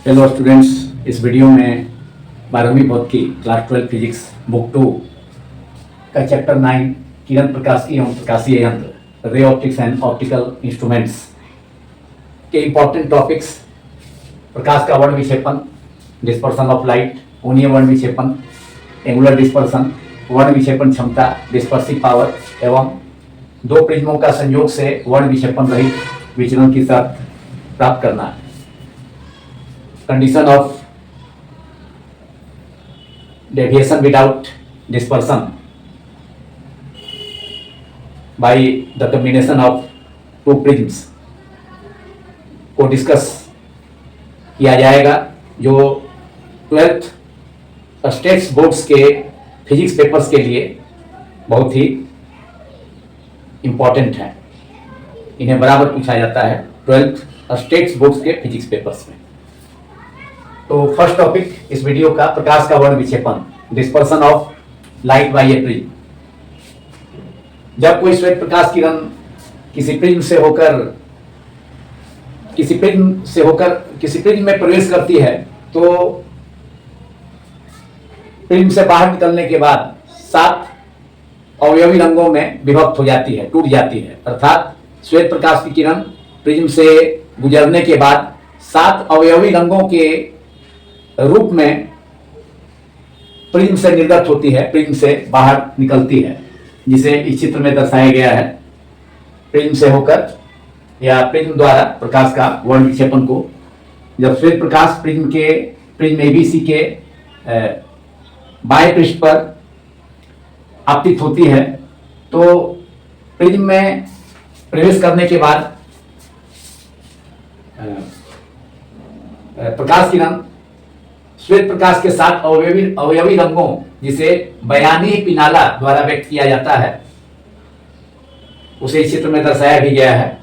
Hello students, इस video में 12वीं बोर्ड की क्लास 12 फिजिक्स बुक 2 का चैप्टर 9 किरण प्रकाशीय एवं प्रकाशीय यंत्र ray optics and optical instruments के इंपॉर्टेंट टॉपिक्स प्रकाश का वर्ण विक्षेपण, डिस्पर्सन ऑफ लाइट, कोणीय वर्ण विक्षेपण, एंगुलर डिस्पर्सन, वर्ण विक्षेपण क्षमता, डिस्पर्सिव पावर एवं दो प्रिज्मों का संयोग से वर्ण विक्षेपण रहित विचलन की शर्त प्राप्त करना, condition of deviation without dispersion by the combination of two prisms को डिस्कस किया जाएगा, जो 12th स्टेट्स बोर्ड्स के फिजिक्स पेपर्स के लिए बहुत ही इम्पोर्टेंट है। इन्हें बराबर पूछा जाता है 12th स्टेट्स बोर्ड्स के फिजिक्स पेपर्स में। तो फर्स्ट टॉपिक इस वीडियो का प्रकाश का वर्ण विक्षेपण, dispersion of light by A prism. जब कोई श्वेत प्रकाश किरण किसी प्रिज्म में प्रवेश करती है तो प्रिज्म से बाहर निकलने के बाद 7 अवयवी रंगों में विभक्त हो जाती है, टूट जाती है। अर्थात श्वेत प्रकाश की किरण प्रिज्म से गुजरने के बाद 7 अवयवी रंगों के रूप में प्रिज्म से निर्गत होती है, प्रिज्म से बाहर निकलती है, जिसे इस चित्र में दर्शाया गया है। प्रिज्म से होकर या प्रिज्म द्वारा प्रकाश का वर्ण विक्षेपण को जब श्वेत प्रकाश प्रिज्म एबीसी के बाएं पृष्ठ पर आपतित होती है तो प्रिज्म में प्रवेश करने के बाद प्रकाश किरण श्वेत प्रकाश के साथ अवयवी रंगों, जिसे बयानी पिनाला द्वारा व्यक्त किया जाता है, उसे इस चित्र में दर्शाया भी गया है,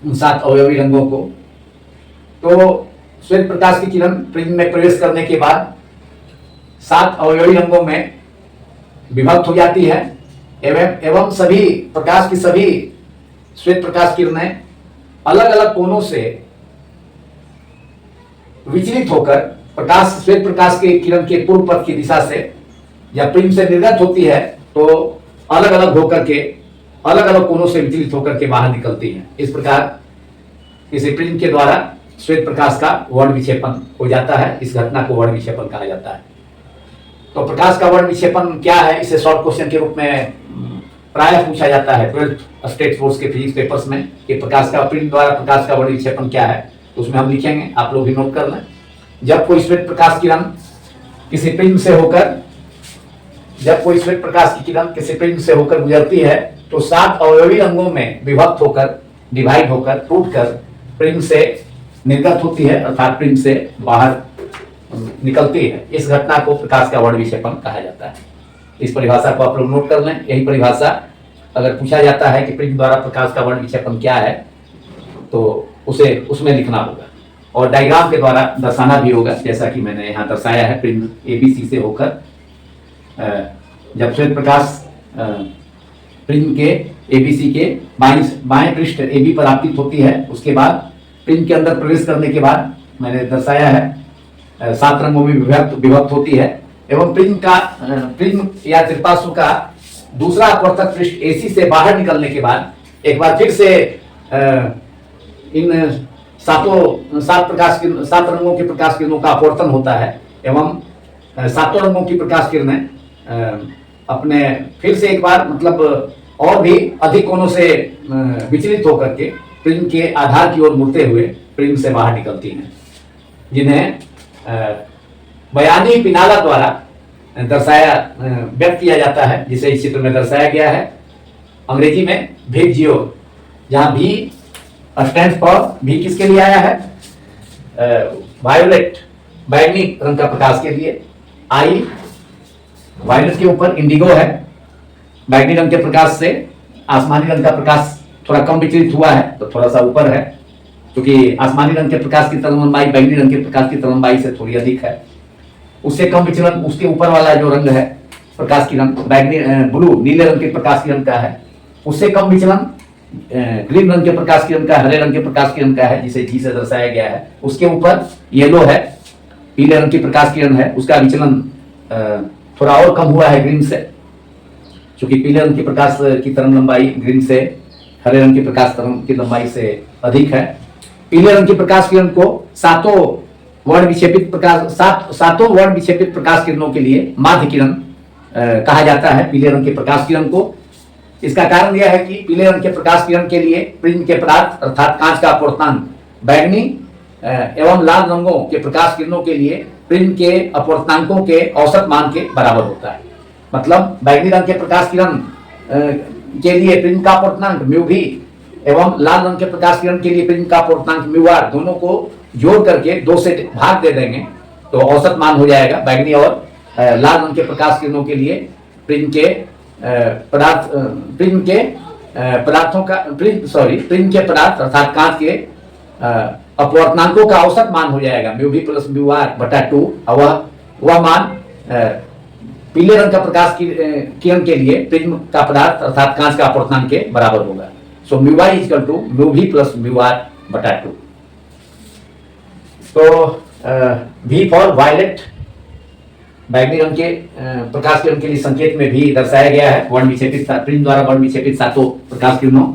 उन 7 अवयवी रंगों को। तो श्वेत प्रकाश की किरण प्रिज्म में प्रवेश करने के बाद 7 अवयवी रंगों में विभक्त हो जाती है एवं सभी श्वेत प्रकाश किरणें अलग अलग कोणों से विचलित होकर श्वेत प्रकाश के किरण के पूर्व पथ की दिशा से या प्रिज्म से निर्गत होती है तो अलग अलग होकर के अलग अलग कोणों से विचलित होकर के बाहर निकलती है। इस प्रकार किसी प्रिज्म के द्वारा श्वेत प्रकाश का वर्ण विक्षेपण हो जाता है। इस घटना को वर्ण विक्षेपण कहा जाता है। तो प्रकाश का वर्ण विक्षेपण क्या है, इसे शॉर्ट क्वेश्चन के रूप में प्रायः पूछा जाता है 12th स्टेट बोर्ड्स के फिजिक्स पेपर्स में कि प्रकाश का प्रिज्म द्वारा प्रकाश का वर्ण विक्षेपण क्या है। तो उसमें हम लिखेंगे, आप लोग भी नोट कर लें। जब कोई श्वेत प्रकाश की किरण किसी प्रिज्म से होकर गुजरती है तो 7 अवयवी रंगों में विभक्त होकर, डिवाइड होकर, टूटकर प्रिज्म से निर्गत होती है, अर्थात प्रिज्म से बाहर निकलती है। इस घटना को प्रकाश का वर्ण विक्षेपण कहा जाता है। इस परिभाषा को आप लोग नोट कर लें। यही परिभाषा अगर पूछा जाता है कि प्रिज्म द्वारा प्रकाश का वर्ण विक्षेपण क्या है तो उसे उसमें लिखना होगा और डायग्राम के द्वारा दर्शाना भी होगा, जैसा कि मैंने यहाँ दर्शाया है। प्रिज्म एबीसी से होकर जब श्वेत प्रकाश प्रिज्म के एबीसी के बाएं पृष्ठ एबी पर आपतित होती है, उसके बाद प्रिज्म के अंदर प्रवेश करने के बाद मैंने दर्शाया है 7 रंगों में विभक्त होती है एवं प्रिज्म या त्रिपार्श्व का दूसरा अपवर्तक पृष्ठ एसी से बाहर निकलने के बाद एक बार फिर से इन 7 रंगों के प्रकाश किरणों का अपवर्तन होता है एवं 7 रंगों की प्रकाश किरणें अपने फिर से एक बार मतलब और भी अधिक कोणों से विचलित होकर के प्रिज्म के आधार की ओर मुड़ते हुए प्रिज्म से बाहर निकलती हैं, जिन्हें बयानी पिनाला द्वारा व्यक्त किया जाता है, जिसे इस चित्र में दर्शाया गया है। अंग्रेजी में विजियो, जहां भी स्टैंड फॉर, भी किसके लिए आया है, वायोलेट, बैंगनी रंग का प्रकाश के लिए। आई वायलेट के ऊपर इंडिगो है, बैंगनी रंग के प्रकाश से आसमानी रंग का प्रकाश थोड़ा कम विचलित हुआ है तो थोड़ा सा ऊपर है, क्योंकि आसमानी रंग के प्रकाश की तरंग लंबाई बैंगनी रंग के प्रकाश की तरंग लंबाई से थोड़ी अधिक है। उससे कम विचलन उसके ऊपर वाला जो रंग है प्रकाश की रंग, बैंगनी ब्लू नीले रंग के प्रकाश की रंग का है। उससे कम विचलन ग्रीन रंग के प्रकाश किरण का, हरे रंग के प्रकाश किरण का है, जिसे जी से दर्शाया गया है। उसके ऊपर येलो है, पीले रंग की प्रकाश किरण है, उसका विचलन थोड़ा और कम हुआ है ग्रीन से, क्योंकि पीले रंग की प्रकाश की तरंग लंबाई ग्रीन से हरे रंग की प्रकाश तरंग की लंबाई से अधिक है। पीले रंग की प्रकाश किरण को सातों वर्ण विक्षेपित प्रकाश किरणों के लिए माध्य किरण कहा जाता है, पीले रंग के प्रकाश किरण को। इसका कारण यह है कि पीले रंग के प्रकाश किरण के लिए प्रिज्म के पदार्थ अर्थात कांच का अपवर्तनांक बैंगनी एवं लाल रंगों के प्रकाश किरणों के लिए प्रिज्म के अपवर्तनांकों के औसत मान के बराबर होता है। मतलब बैंगनी रंग के प्रकाश किरण के लिए प्रिज्म का अपवर्तनांक म्यू भी एवं लाल रंग के प्रकाश किरण के लिए प्रिज्म का अपवर्तनांक म्यू आर, दोनों को जोड़ करके 2 से भाग दे देंगे तो औसत मान हो जाएगा। बैंगनी और लाल रंग के प्रकाश किरणों के लिए प्रिज्म के पदार्थ अर्थात कांच के अपवर्तनांकों का औसत मान हो जाएगा mu V plus mu R बटा 2। वह मान पीले रंग का प्रकाश किरण के लिए प्रिज्म का पदार्थ अर्थात कांच का अपवर्तनांक के बराबर होगा। So mu Y is equal to mu V plus mu R बटा 2। तो V फॉर वायलेट, बैंगनी रंग के प्रकाश किरण के लिए संकेत में भी दर्शाया गया है, वर्ण विक्षेपित प्रिज्म द्वारा वर्ण विक्षेपित सातों प्रकाश किरणों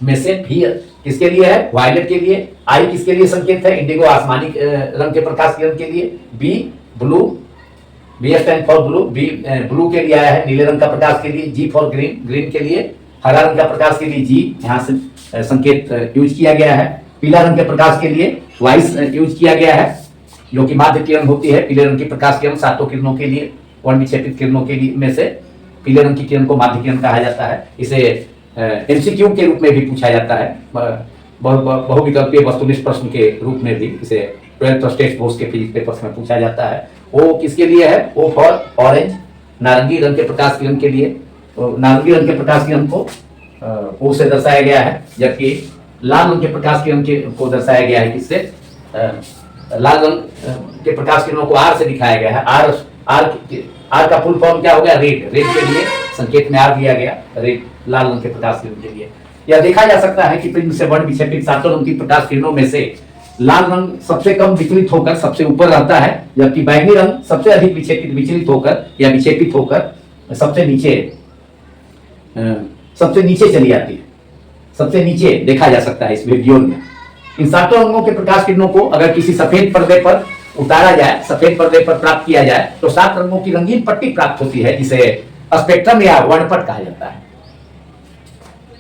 में से V किसके लिए है, वायलेट के लिए। I किसके लिए संकेत है, इंडिगो आसमानी रंग के प्रकाश किरण के लिए। B blue, B stand for blue, B blue के लिए आया है, नीले रंग का प्रकाश के लिए। G फॉर ग्रीन, ग्रीन के लिए। हरा रंग का प्रकाश के लिए G, यहाँ से संकेत यूज किया गया है। पीला रंग के प्रकाश के लिए वाइस यूज किया गया है, जो कि माध्य किरण होती है। पीले रंग की प्रकाश किरण सातों किरणों के लिए, वर्ण विक्षेपित किरणों के लिए में से पीले रंग की किरण को माध्य किरण कहा जाता है। इसे एमसीक्यू के रूप में भी पूछा जाता है, बहुविकल्पीय वस्तुनिष्ठ प्रश्न के रूप में भी इसे 12th स्टेट बोर्ड के फिजिक्स पेपर्स में पूछा जाता है। वो किसके लिए है, वो फॉर ऑरेंज, नारंगी रंग के प्रकाश किरण के लिए। नारंगी रंग के प्रकाश किरण को ओ से दर्शाया गया है, जबकि लाल रंग के प्रकाश किरण को दर्शाया गया है किससे, लाल रंग के प्रकाश किरणों को आर से दिखाया गया है। आर का फुल फॉर्म क्या हो गया, रेड। रेड के लिए संकेत में आर दिया गया, रेड लाल रंग के प्रकाश किरण के लिए। यह देखा जा सकता है कि प्रिज्म से वर्ण विक्षेपित सातों रंग की प्रकाश किरणों में से लाल रंग सबसे कम विचलित होकर सबसे ऊपर रहता है, जबकि बैंगनी रंग सबसे अधिक विचलित होकर या विक्षेपित होकर सबसे नीचे चली जाती है। सबसे नीचे देखा जा सकता है इस वीडियो में। इन सातों रंगों के प्रकाश किरणों को अगर किसी सफेद पर्दे पर उतारा जाए, सफेद पर्दे पर प्राप्त किया जाए, तो 7 रंगों की रंगीन पट्टी प्राप्त होती है, जिसे स्पेक्ट्रम या वर्णपट कहा जाता है।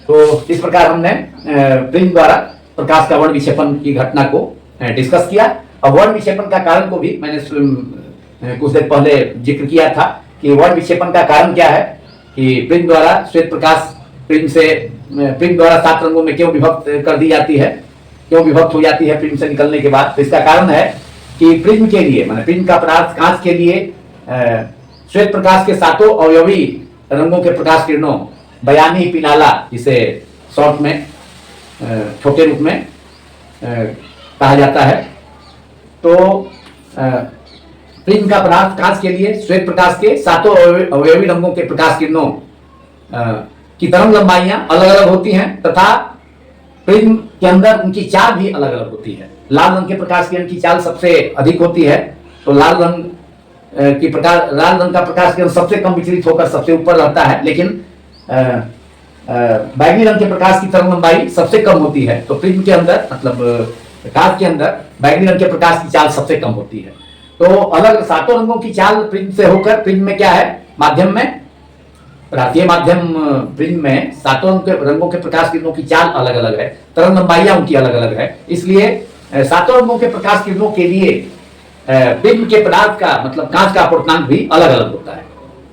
तो इस प्रकार हमने प्रिज्म द्वारा प्रकाश का वर्ण विक्षेपण की घटना को डिस्कस किया। और वर्ण विक्षेपण का कारण को भी मैंने कुछ देर पहले जिक्र किया था कि वर्ण विक्षेपण का कारण क्या है, कि प्रिज्म द्वारा श्वेत प्रकाश प्रिज्म द्वारा 7 रंगों में क्यों विभक्त कर दी जाती है, क्यों विभक्त हो जाती है प्रिज्म से निकलने के बाद। तो इसका कारण है कि प्रिज्म के लिए, माने प्रिज्म का पदार्थ कांच के लिए श्वेत प्रकाश के सातों अवयवी रंगों के प्रकाश किरणों बयानी पिनाला, जिसे शॉर्ट में छोटे रूप में कहा जाता है, तो प्रिज्म का पदार्थ कांच के लिए श्वेत प्रकाश के सातों अवयवी रंगों के प्रकाश किरणों की तरंग लंबाइयां अलग अलग होती हैं तथा प्रिज्म के अंदर उनकी चाल भी अलग अलग होती है। लाल रंग के प्रकाश किरण की चाल सबसे अधिक होती है, तो लाल रंग का प्रकाश किरण सबसे कम विचलित होकर सबसे ऊपर रहता है, लेकिन बैंगनी रंग के प्रकाश की तरंग लंबाई सबसे कम होती है। तो प्रिज्म के अंदर, मतलब कांच के अंदर बैंगनी रंग के प्रकाश की चाल सबसे कम होती है। तो अलग सातों रंगों की चाल प्रिज्म से होकर, प्रिज्म में क्या है, माध्यम में, प्रांतीय माध्यम प्रिज्म में सातों रंगों के प्रकाश किरणों की चाल अलग अलग है, तरंग लंबाइयां उनकी अलग अलग है। इसलिए सातों रंगों के प्रकाश किरणों के लिए प्रिज्म के पदार्थ का, मतलब कांच का अपवर्तनांक भी अलग अलग होता है।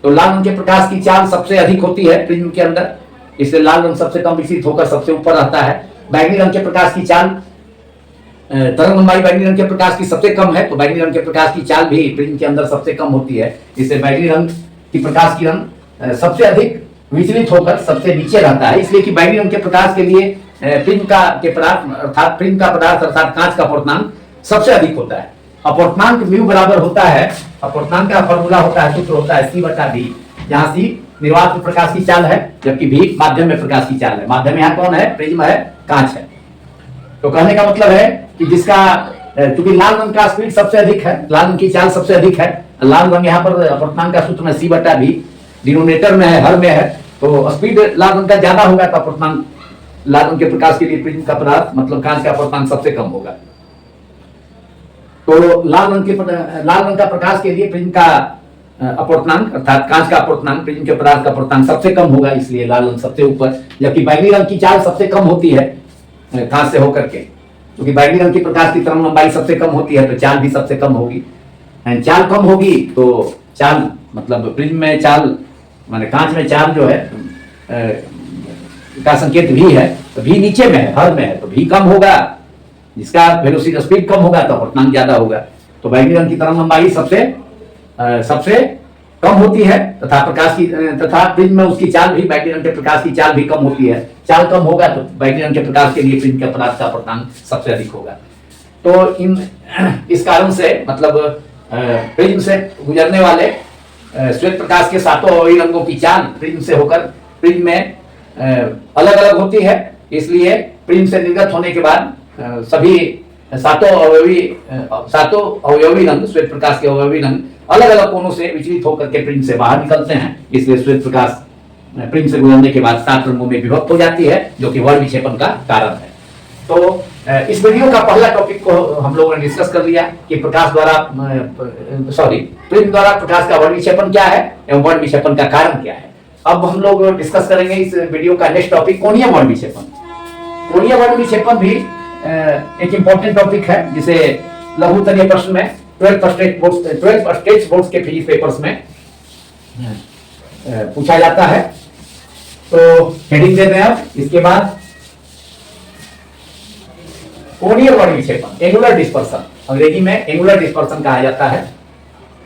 तो लाल रंग के प्रकाश की चाल सबसे अधिक होती है प्रिज्म के अंदर, इसलिए लाल रंग सबसे कम विकसित होकर सबसे ऊपर रहता है। बैंगनी रंग के प्रकाश की चाल, तरंग लंबाई बैंगनी रंग के प्रकाश की सबसे कम है, तो बैंगनी रंग के प्रकाश की चाल भी प्रिज्म के अंदर सबसे कम होती है। इससे बैंगनी रंग की प्रकाश किरण सबसे अधिक विचलित होकर सबसे नीचे रहता है, इसलिए कि बैंगनी रंग के प्रकाश के लिए प्रिज्म का पदार्थ अर्थात कांच का अपवर्तनांक सबसे अधिक होता है। अपवर्तनांक म्यू बराबर होता है, अपवर्तनांक का फॉर्मूला होता है, सूत्र होता है C/D, जहां C निर्वात में प्रकाश की चाल है, जबकि भी माध्यम में प्रकाश की चाल है। माध्यम यहाँ कौन है? प्रिज्म है, कांच है। तो कहने का मतलब है कि जिसका क्योंकि लाल रंग का स्पीड सबसे अधिक है, लाल रंग की चाल सबसे अधिक है। लाल रंग यहाँ पर अपवर्तनांक का सूत्र में C/V डिनोमिनेटर में है, हर में है, तो स्पीड लाल रंग का ज्यादा होगा, तो अपवर्तनांक लाल रंग के प्रकाश के लिए प्रिज्म का पदार्थ मतलब कांच का अपवर्तनांक सबसे कम होगा। तो लाल रंग का प्रकाश के लिए प्रिज्म का अपवर्तनांक अर्थात कांच का अपवर्तनांक प्रिज्म के पदार्थ का अपवर्तनांक सबसे कम होगा, इसलिए लाल रंग सबसे ऊपर। जबकि बैंगनी रंग की चाल सबसे कम होती है कांच से होकर के, क्योंकि बैंगनी रंग की प्रकाश की तरंग लंबाई सबसे कम होती है, तो चाल भी सबसे कम होगी। चाल कम होगी तो चाल मतलब प्रिज्म में चाल माने कांच में चाल जो है का संकेत भी है, तो भी नीचे में है, हर में है, तो भी कम होगा। जिसका वेलोसिटी स्पीड कम होगा तो अपवर्तनांक ज्यादा होगा। तो बैंगनी रंग की तरंग लंबाई सबसे कम होती है तथा प्रिज्म में उसकी चाल भी बैंगनी रंग के प्रकाश की चाल भी कम होती है। चाल कम होगा तो बैंगनी रंग के प्रकाश के लिए प्रिज्म के पदार्थ का अपवर्तनांक सबसे अधिक होगा। तो इस कारण से मतलब प्रिज्म से गुजरने वाले श्वेत प्रकाश के सातों अवयवी रंगों की चाल प्रिज्म से होकर प्रिज्म में अलग अलग होती है। इसलिए प्रिज्म से निर्गत होने के बाद सभी सातों अवयवी रंग, श्वेत प्रकाश के अवयवी रंग अलग अलग कोणों से विचलित होकर के प्रिज्म से बाहर निकलते हैं। इसलिए श्वेत प्रकाश प्रिज्म से गुजरने के बाद 7 रंगों में विभक्त हो जाती है, जो कि वर्ण विक्षेपण का कारण है। तो इस वीडियो का पहला टॉपिक को हम लोगों ने डिस्कस कर लिया कि प्रिज्म द्वारा प्रकाश का वर्ण विक्षेपण क्या है एवं वर्ण विक्षेपण का कारण क्या है। अब हम लोग डिस्कस करेंगे इस वीडियो का नेक्स्ट टॉपिक कोणीय वर्ण विक्षेपण। कोणीय वर्ण विक्षेपण भी एक इंपॉर्टेंट टॉपिक है, जिसे लघुत्तरीय प्रश्न में 12th स्टेट बोर्ड्स के फिजिक्स पेपर्स में पूछा जाता है। तो हेडिंग देते हैं अब। इसके बाद कोणीय वर्ण विक्षेपण, एंगुलर डिस्पर्सन, अंग्रेजी में एंगुलर डिस्पर्सन कहा जाता है।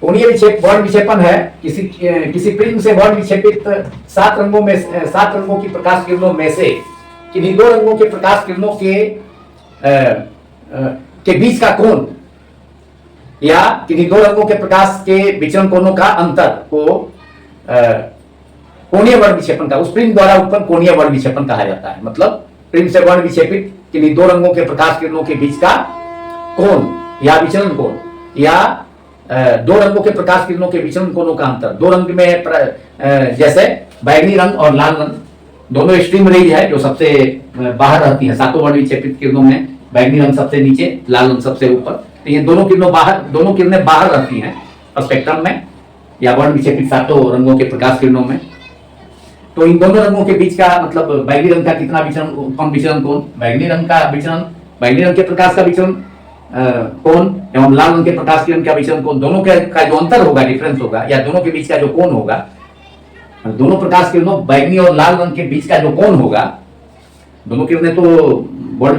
कोणीय वर्ण विक्षेपण है किसी प्रिज्म से वर्ण विक्षेपित 7 रंगों की प्रकाश किरणों में से किन्हीं 2 रंगों के प्रकाश किरणों के बीच का कोण या किन्हीं 2 रंगों के प्रकाश के विचरण कोणों का अंतर को कोणीय वर्ण विक्षेपण का, उस प्रिज्म द्वारा उत्पन्न कोणीय वर्ण विक्षेपण कहा जाता है। मतलब प्रिज्म से वर्ण विक्षेपित किन्हीं 2 रंगों के प्रकाश किरणों के बीच का कोण या विचरण कोण या 2 रंगों के प्रकाश किरणों के विचरण कोणों का अंतर। 2 रंग में जैसे बैंगनी रंग और लाल रंग दोनों एक्सट्रीम रेंज है जो सबसे बाहर रहती है। 7 वर्ण विक्षेपित किरणों में बैंगनी रंग सबसे नीचे, लाल रंग सबसे ऊपर। तो ये दोनों किरणें बाहर रहती हैं स्पेक्ट्रम में या वर्ण विक्षेपित 7 रंगों के प्रकाश किरणों में। तो इन दोनों रंगों के बीच का मतलब बैंगनी रंग का कितना विचरण कोण, बैंगनी रंग के प्रकाश का विचरण कोण एवं लाल रंग के प्रकाश किरण का विचरण कोण, दोनों का जो अंतर होगा, डिफरेंस होगा, या दोनों के बीच का जो कोण होगा, दोनों प्रकाश किरणों बैगनी और लाल रंग के बीच का जो कोण होगा, दोनों किरणें तो वर्ण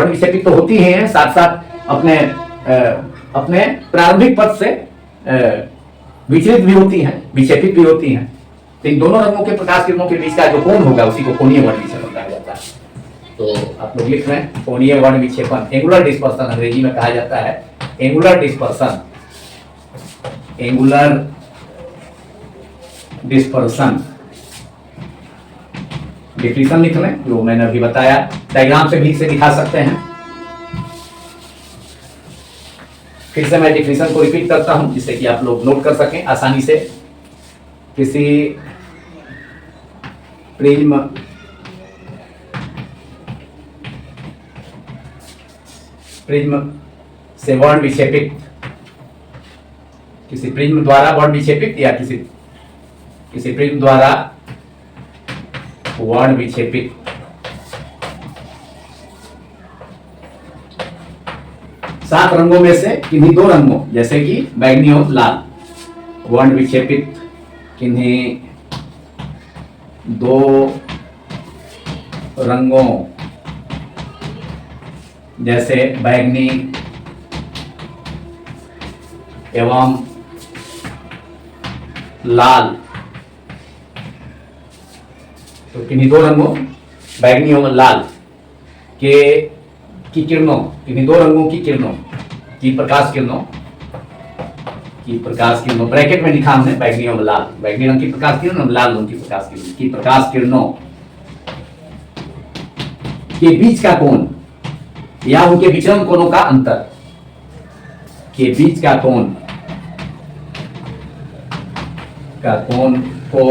विक्षेपित तो होती हैं, साथ साथ अपने प्रारंभिक पथ से विचलित भी होती हैं, विक्षेपित भी होती हैं। तो इन दोनों रंगों के प्रकाश किरणों के बीच का जो कोण होगा उसी को कोणीय वर्ण विक्षेपण कहा जाता है। तो आप लोग लिख रहे हैं कोणीय वर्ण विक्षेपण, एंगुलर डिस्पर्सन अंग्रेजी में कहा जाता है। एंगुलर डिस्पर्सन डिफिनेशन लिख लें जो मैंने अभी बताया, डायग्राम से भी इसे दिखा सकते हैं। फिर से मैं डिफिनेशन को रिपीट करता हूं जिससे कि आप लोग नोट कर सकें आसानी से। किसी प्रिज्म से वर्ण विक्षेपित, किसी प्रिज्म द्वारा वर्ण विक्षेपित या किसी प्रिज्म द्वारा वर्ण विक्षेपित सात रंगों में से किन्हीं 2 रंगों जैसे कि बैंगनी और लाल, वर्ण विक्षेपित किन्हीं 2 रंगों जैसे बैंगनी एवं लाल, तो किन्हीं 2 रंगों बैंगनी एवं लाल की किरणों, किन्हीं 2 रंगों की किरणों की प्रकाश किरणों की प्रकाश किरणों, ब्रैकेट में लिखा हमने बैगनी और लाल, बैगनी रंग की प्रकाश किरण और लाल रंग की प्रकाश किरण की प्रकाश किरणों के बीच का कोण या उनके विचलन कोणों का अंतर, के बीच का कोण को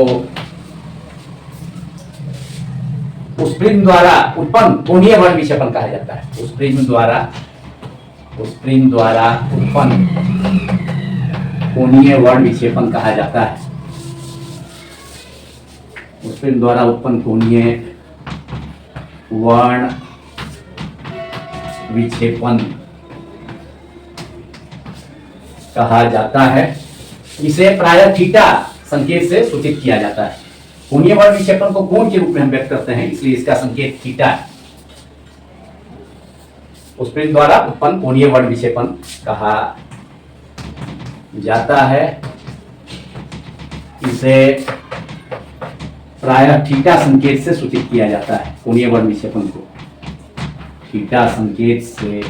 उस प्रिज्म द्वारा उत्पन्न कोणीय वर्ण विक्षेपण कहा जाता है। उस प्रिज्म द्वारा उत्पन्न कोणीय वर्ण विक्षेपण कहा जाता है। उस प्रिज्म द्वारा उत्पन्न कोणीय वर्ण विक्षेपण कहा जाता है। इसे प्रायः थीटा संकेत से सूचित किया जाता है। कोणीय वर्ण विक्षेपण को कोण के रूप में हम व्यक्त करते हैं, इसलिए इसका संकेत थीटा है। उस प्रिज्म द्वारा उत्पन्न कोणीय वर्ण विक्षेपण कहा जाता है। इसे प्रायः थीटा संकेत से सूचित किया जाता है। कोणीय वर्ण विक्षेपण को थीटा संकेत से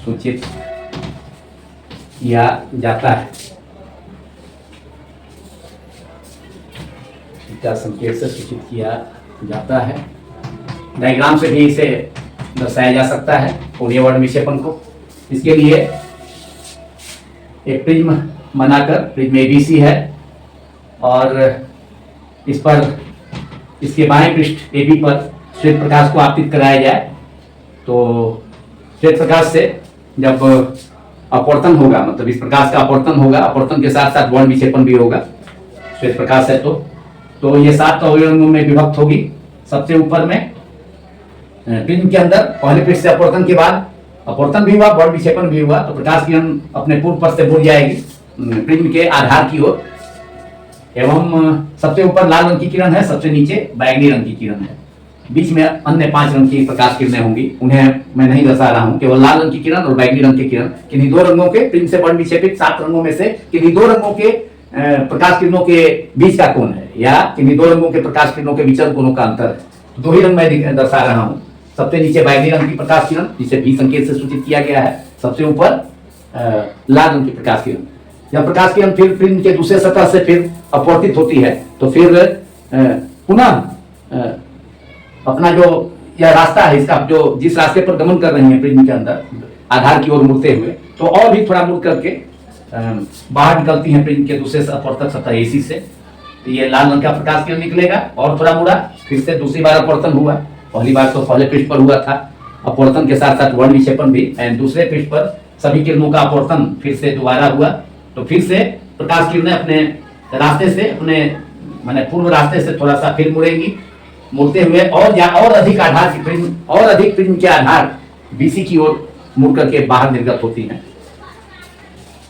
सूचित किया जाता है। थीटा संकेत से सूचित किया जाता है। डायग्राम से भी इसे दर्शाया जा सकता है कोणीय वर्ण विक्षेपण को। इसके लिए एक प्रिज्म बनाकर, प्रिज्म एबीसी है और इस पर इसके बाएं पृष्ठ एबी पर श्वेत प्रकाश को आपतित कराया जाए तो श्वेत प्रकाश से जब अपवर्तन होगा, मतलब इस प्रकाश का अपवर्तन होगा, अपवर्तन के साथ साथ वर्ण विक्षेपण भी होगा। श्वेत प्रकाश है तो ये 7 अवयवी रंगों में विभक्त होगी। सबसे ऊपर में प्रिज्म के अंदर पहले पृष्ठ से अपवर्तन के बाद अपवर्तन भी हुआ, वर्ण विक्षेपण भी हुआ, तो प्रकाश किरण अपने पूर्व पथ से मुड़ जाएगी प्रिज्म के आधार की ओर। एवं सबसे ऊपर लाल रंग की किरण है, सबसे नीचे बैगनी रंग की किरण है। बीच में अन्य 5 रंग की प्रकाश किरणें होंगी, उन्हें मैं नहीं दर्शा रहा हूं। केवल लाल रंग की किरण और बैगनी रंग की किरण, किन्हीं 2 रंगों के प्रिज्म से वर्ण विक्षेपित 7 रंगों में से किन्हीं 2 रंगों के प्रकाश किरणों के बीच का कोण है, या किन्हीं 2 रंगों के प्रकाश किरणों के विचलन कोणों का अंतर है। 2 ही रंग मैं दर्शा रहा हूँ। सबसे नीचे बैगनी रंग की प्रकाश किरण, जिसे भी संकेत से सूचित किया गया है। सबसे ऊपर लाल रंग की प्रकाश किरण। जब प्रकाश किरण फिर प्रिज्म के दूसरे सतह से फिर अपवर्तित होती है तो फिर पुनः अपना जो यह रास्ता है, इसका जो जिस रास्ते पर गमन कर रही है प्रिज्म के अंदर आधार की ओर मुड़ते हुए, तो और भी थोड़ा मुड़ करके बाहर निकलती है प्रिज्म के दूसरे अपवर्तक सतह एसी से। तो ये लाल रंग का प्रकाश किरण निकलेगा और थोड़ा मुड़ा, फिर से दूसरी बार अपवर्तन हुआ। पहली बार तो पहले पृष्ठ पर हुआ था अपवर्तन के साथ साथ वर्ण विक्षेपण भी, एंड दूसरे पृष्ठ पर सभी किरणों का अपवर्तन फिर से दोबारा हुआ। तो फिर से प्रकाश किरणें अपने रास्ते से, अपने माने पूर्व रास्ते से थोड़ा सा फिर मुड़ेंगी, मुड़ते हुए और अधिक आधार की प्रिज्म, और अधिक प्रिज्म के आधार बीसी की ओर मुड़ करके बाहर निर्गत होती हैं।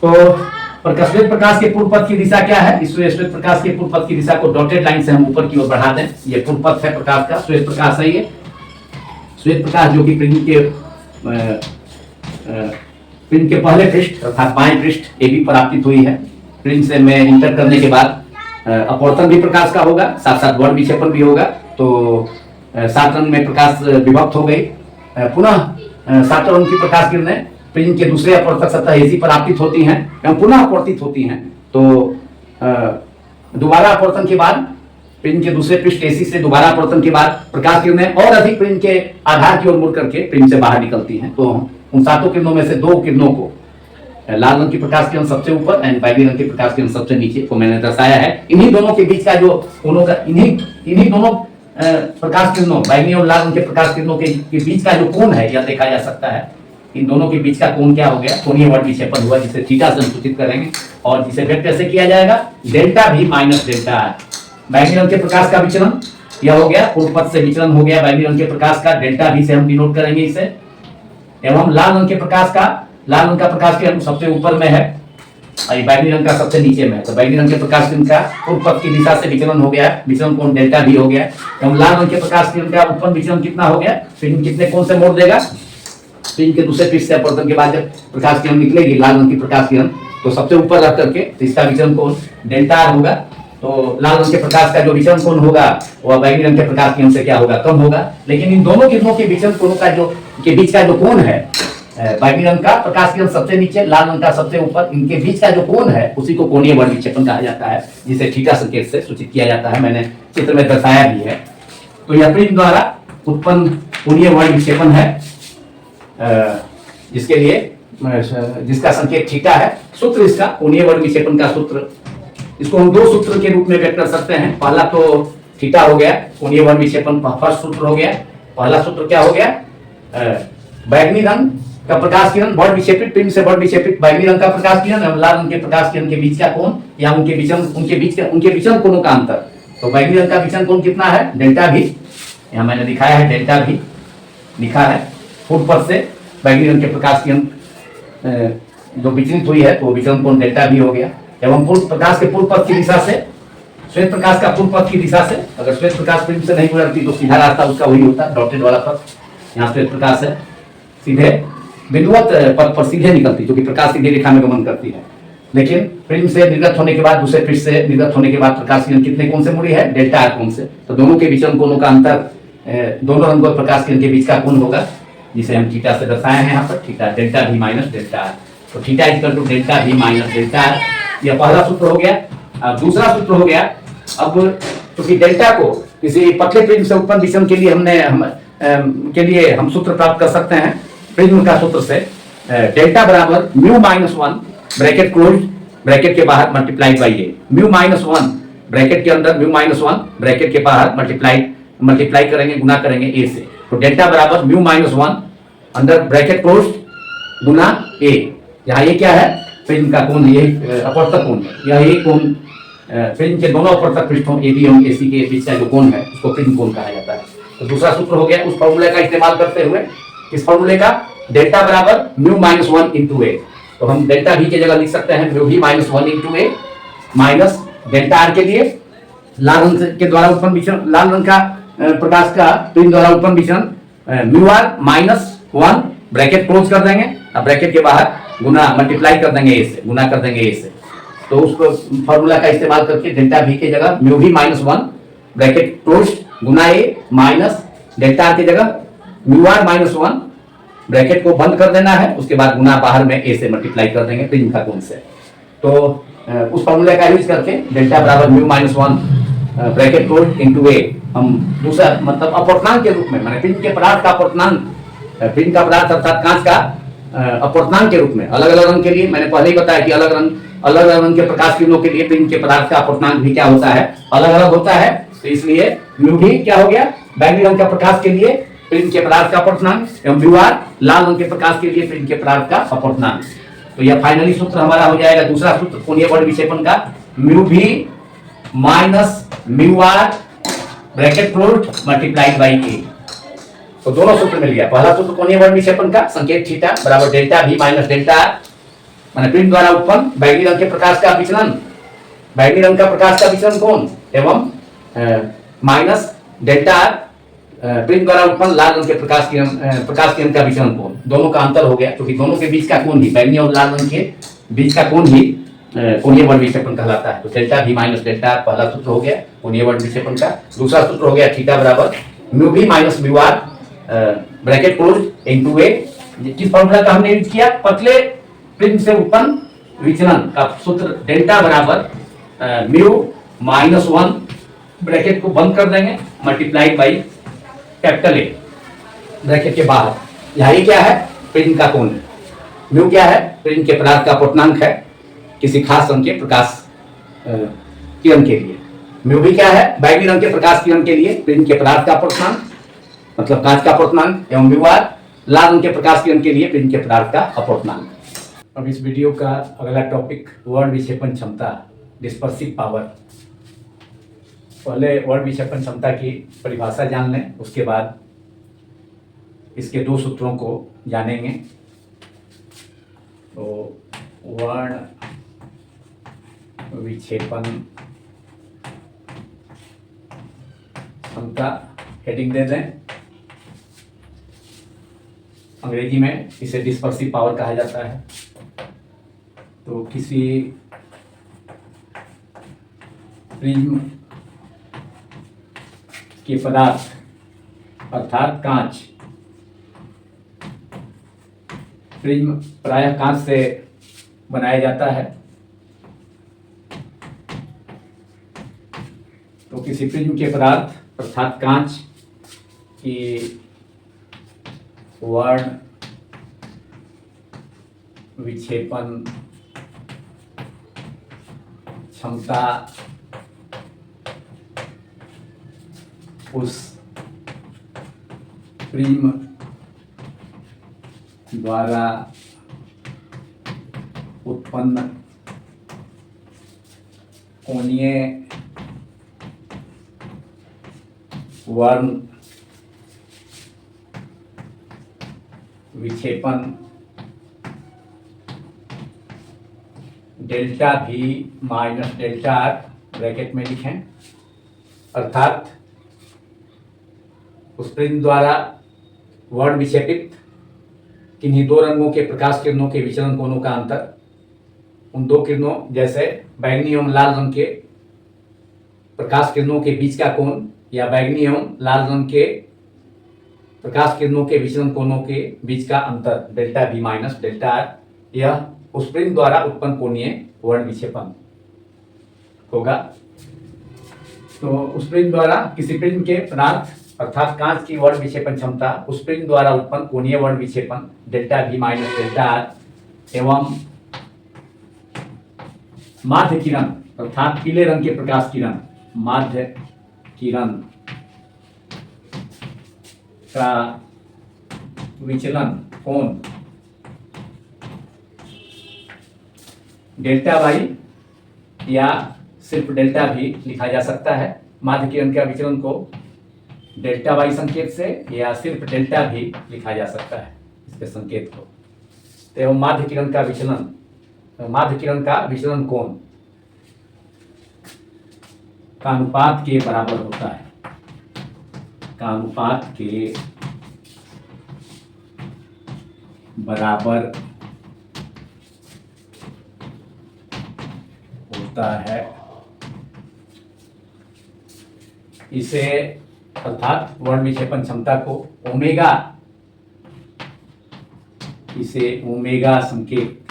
तो श्वेत प्रकाश के पूर्व पथ की दिशा क्या है? इस श्वेत प्रकाश के पूर्व पथ की दिशा को डॉटेड लाइन से हम ऊपर की ओर बढ़ा दें। ये पूर्व पथ है प्रकाश का, श्वेत प्रकाश है। ये श्वेत प्रकाश जो कि प्रिज्म के पहले पृष्ठ अर्थात बाएं पृष्ठ एबी पर आपतित हुई है। प्रिज्म से में इंटर करने के बाद अपवर्तन भी प्रकाश का होगा, साथ साथ वर्ण विक्षेपण भी होगा। तो 7 रंग में प्रकाश विभक्त हो गई। पुनः 7 रंग की प्रकाश किरणें प्रिज्म के दूसरे अपवर्तक सतह एसी पर आपतित होती हैं एवं पुनः अपवर्तित होती हैं। तो दोबारा अपवर्तन के बाद प्रिज्म के दूसरे पृष्ठ एसी से दोबारा अपवर्तन के बाद प्रकाश किरणें और अधिक प्रिज्म के आधार की ओर मुड़ करके प्रिज्म से बाहर निकलती हैं। तो उन 7 किरणों में से 2 किरणों को, लाल रंग की प्रकाश किरण सबसे ऊपर एंड बैगनी रंग की प्रकाश किरण सबसे नीचे को मैंने दर्शाया है। इन्हीं दोनों के बीच का जो कोणों का, इन्हीं दोनों प्रकाश किरणों, बैगनी और लाल रंग के प्रकाश किरणों के बीच का जो कोण है, यह देखा जा सकता है। इन दोनों के बीच का कोण क्या हो गया? कोणीय वर्ण विक्षेपण हुआ, जिसे थीटा से सूचित करेंगे और जिसे व्यक्त कैसे किया जाएगा? डेल्टा भी माइनस डेल्टा है। बैगनी रंग के प्रकाश का विचलन यह हो गया, पूर्व पथ से विचलन हो गया बैगनी रंग के प्रकाश का, डेल्टा भी से हम डिनोट करेंगे इसे। एवं लाल रंग के प्रकाश का, लाल रंग का प्रकाश किरण सबसे ऊपर में है और बैगनी रंग का सबसे नीचे में है। तो बैगनी रंग के प्रकाश किरण का पूर्व पथ की दिशा से विचलन हो गया, विचलन कोण डेल्टा भी हो गया। एवं लाल रंग के प्रकाश किरण का उत्पन्न विचलन कितना हो गया? प्रिज्म कितने कोण से मोड़ देगा? प्रिज्म के दूसरे पृष्ठ से अपवर्तन के बाद जब प्रकाश किरण निकलेगी लाल रंग की प्रकाश किरण, तो सबसे ऊपर रख करके तो इसका विचलन कोण डेल्टा आर होगा। तो लाल रंग के प्रकाश का जो विचलन कोण होगा वह बैगनी रंग के प्रकाश किरण से क्या होगा? कम होगा। लेकिन इन दोनों किरणों के विचलन कोणों का जो के बीच का जो कोण है बैंगनी रंग का प्रकाश किरण सबसे नीचे, लाल रंग का सबसे ऊपर, इनके बीच का जो कोण है उसी को कोणीय वर्ण विक्षेपण कहा जाता है, जिसे थीटा संकेत से सूचित किया जाता है। मैंने चित्र में दर्शाया भी है। तो यह प्रिज्म द्वारा उत्पन्न कोणीय वर्ण विक्षेपण है, जिसके लिए जिसका संकेत थीटा है। सूत्र इसका कोणीय वर्ण विक्षेपण का सूत्र, इसको हम दो सूत्र के रूप में व्यक्त कर सकते हैं। पहला तो थीटा हो गया, कोणीय वर्ण विक्षेपण फर्स्ट सूत्र हो गया। पहला सूत्र क्या हो गया, बैंगनी रंग का प्रकाश किरण वर्ण विक्षेपित, प्रिज्म से वर्ण विक्षेपित बैंगनी रंग का प्रकाश किरण और लाल रंग के प्रकाश किरण के बीच का कोण या उनके विचलन कोणों का अंतर। तो बैंगनी रंग का विचलन कोण कितना है, डेल्टा भी, यहाँ मैंने दिखाया है, डेल्टा भी लिखा है। पूर्व पथ से बैंगनी रंग के प्रकाश किरण जो विचलित हुई है तो विचलन कोण डेल्टा भी हो गया। एवं पूर्व प्रकाश के पूर्व पथ की दिशा से श्वेत प्रकाश का पूर्व पथ की दिशा से, अगर श्वेत प्रकाश प्रिज्म से नहीं गुजरती तो सीधा रास्ता उसका वही होता, डॉटेड वाला पथ। यहाँ श्वेत प्रकाश है, सीधे बिंदुवत पथ पर सीधे निकलती, जो कि प्रकाश सीधी रेखा में गमन करती है। लेकिन प्रिज्म से निर्गत होने के बाद, दूसरे पृष्ठ से निर्गत होने के बाद प्रकाश किरण कितने कोण से मुड़ी है, डेल्टा आर कोण से। तो दोनों के विचलन कोणों का अंतर, दोनों रंगों प्रकाश किरण के बीच का कोण होगा, जिसे हम थीटा से दर्शाए हैं यहाँ पर, थीटा डेल्टा भी माइनस डेल्टा आर। तो थीटा इक्वल टू डेल्टा भी माइनस डेल्टा आर, यह पहला सूत्र हो गया। अब दूसरा सूत्र हो गया, अब क्योंकि डेल्टा को किसी पतले प्रिज्म से उत्पन्न विचलन के लिए हम सूत्र प्राप्त कर सकते हैं प्रिज्म का सूत्र से, डेल्टा बराबर mu minus one bracket close, bracket के बाहर multiplied by A. Mu minus one bracket के अंदर, म्यू माइनस वन ब्रैकेट के बाहर मल्टीप्लाई करेंगे, गुना करेंगे ए से। तो डेल्टा बराबर म्यू माइनस वन अंदर ब्रैकेट क्लोज गुना ए। यहाँ ये क्या है, प्रिज्म का कोण, ये अपवर्तक कोण है। यह एक कोण प्रिज्म के दोनों अपवर्तक पृष्ठों ए बी एवं ए सी के बीच का जो कोण है उसको प्रिज्म कोण कहा जाता है। तो दूसरा सूत्र हो गया, उस फॉर्मूले का इस्तेमाल करते हुए, इस फॉर्मूले का, डेल्टा बराबर म्यू माइनस वन इंटू ए। तो हम डेल्टा भी की जगह लिख सकते हैं म्यू भी माइनस वन इंटू ए, माइनस डेल्टा आर के लिए लाल रंग के द्वारा उत्पन्न विचलन, लाल रंग का प्रकाश का प्रिज्म द्वारा उत्पन्न विचलन mu R minus one, bracket close कर देंगे और ब्रैकेट के बाहर गुना मल्टीप्लाई कर देंगे ए से, गुना कर देंगे ए से। तो उस फॉर्मूला का इस्तेमाल करके डेल्टा भी की जगह म्यू भी माइनस वन ब्रैकेट क्लोज गुना ए माइनस डेल्टा आर की जगह mu R minus one, bracket को बंद कर देना है, उसके बाद गुना बाहर में ए से मल्टीप्लाई कर देंगे प्रिज्म का कोण से। तो उस फॉर्मूले का यूज करके डेल्टा बराबर mu minus one bracket close into A, हम दूसरा मतलब अपवर्तनांक के रूप में, माने प्रिज्म के पदार्थ का अपवर्तनांक, प्रिज्म का पदार्थ अर्थात कांच का अपवर्तनांक के रूप में, अलग अलग रंग के लिए मैंने पहले ही बताया कि अलग अलग रंग के प्रकाश किरणों के लिए प्रिज्म के पदार्थ का अपवर्तनांक भी क्या होता है, अलग अलग होता है। तो इसलिए म्यू भी क्या हो गया, बैंगनी रंग का प्रकाश के लिए प्रिज्म के पदार्थ का अपवर्तनांक, एवं म्यू आर लाल रंग के प्रकाश के लिए प्रिज्म के पदार्थ का अपवर्तनांक। तो यह फाइनली सूत्र हमारा हो जाएगा, दूसरा सूत्र कोणीय वर्ण विक्षेपण का, म्यू भी minus mu R bracket closed multiplied by A. तो दोनों सूत्र मिल गया। पहला सूत्र कोणीय वर्ण विक्षेपण का, संकेत थीटा बराबर डेल्टा भी माइनस डेल्टा आर, माने प्रिज्म द्वारा उत्पन्न बैंगनी रंग के प्रकाश का विचलन, बैंगनी रंग का प्रकाश का विचलन कोण, एवं माइनस डेल्टा आर प्रिज्म द्वारा उत्पन्न लाल रंग के प्रकाश किरण का विचलन कोण, दोनों का अंतर हो गया, क्योंकि दोनों के बीच का कोण ही, बैंगनी और लाल रंग के बीच का कोण ही कोणीय वर्ण विक्षेपण कहलाता है। तो डेल्टा भी माइनस डेल्टा आर पहला सूत्र हो गया कोणीय वर्ण विक्षेपण का। दूसरा सूत्र हो गया थीटा बराबर म्यू भी minus mu R bracket close into A. किस फॉर्मूला का हमने यूज किया, पतले प्रिज्म से उत्पन्न विचलन का सूत्र, डेल्टा बराबर म्यू माइनस वन, ब्रैकेट को बंद कर देंगे, multiplied by capital A, bracket के बाहर। यहाँ ये क्या है, प्रिज्म का कोण है। म्यू क्या है, प्रिज्म के पदार्थ का अपवर्तनांक है किसी खास रंग के प्रकाश किरण के लिए। म्यू भी क्या है, बैंगनी रंग के प्रकाश किरण के लिए प्रिज्म के पदार्थ का अपवर्तनांक, मतलब कांच का अपवर्तनांक, एवं म्यू आर लाल रंग के प्रकाश किरण के लिए प्रिज्म के पदार्थ का अपवर्तनांक। अब इस वीडियो का अगला टॉपिक वर्ण विक्षेपण क्षमता, डिस्पर्सिव पावर। पहले वर्ण विक्षेपण क्षमता की परिभाषा जान लें, उसके बाद इसके दो सूत्रों को जानेंगे। तो वर्ण विक्षेपण क्षमता हेडिंग दे दें, अंग्रेजी में इसे डिस्पर्सिव पावर कहा जाता है। तो किसी प्रिज्म के पदार्थ अर्थात कांच प्रिज्म प्रायः कांच से बनाया जाता है। तो किसी प्रिज्म के पदार्थ अर्थात कांच की वर्ण विक्षेपण क्षमता उस प्रिज्म द्वारा उत्पन्न कोणीय वर्ण विक्षेपण delta V minus delta R bracket में लिखें। अर्थात उस प्रिज्म द्वारा वर्ण विक्षेपित किन्हीं दो रंगों के प्रकाश किरणों के विचलन कोणों का अंतर, उन दो किरणों जैसे बैंगनी एवं लाल रंग के प्रकाश किरणों के बीच का कोण या बैंगनी एवं लाल रंग के प्रकाश किरणों के विचलन कोणों के बीच का अंतर delta V minus delta R, यह उस प्रिज्म द्वारा उत्पन्न कोणीय वर्ण विक्षेपण होगा। तो उस प्रिज्म द्वारा किसी प्रिज्म के पदार्थ अर्थात कांच की वर्ण विक्षेपण क्षमता उस प्रिज्म द्वारा उत्पन्न कोणीय वर्ण विक्षेपण delta V minus delta R एवं माध्य किरण अर्थात पीले रंग के प्रकाश किरण माध्य किरण का विचलन कोण डेल्टा वाई या सिर्फ डेल्टा भी लिखा जा सकता है। माध्य किरण का विचलन को डेल्टा वाई संकेत से या सिर्फ डेल्टा भी लिखा जा सकता है इसके संकेत को। एवं माध्य किरण का विचलन कोण का अनुपात के बराबर होता है, का अनुपात के बराबर होता है। इसे अर्थात वर्ण विक्षेपण क्षमता को ओमेगा, इसे ओमेगा संकेत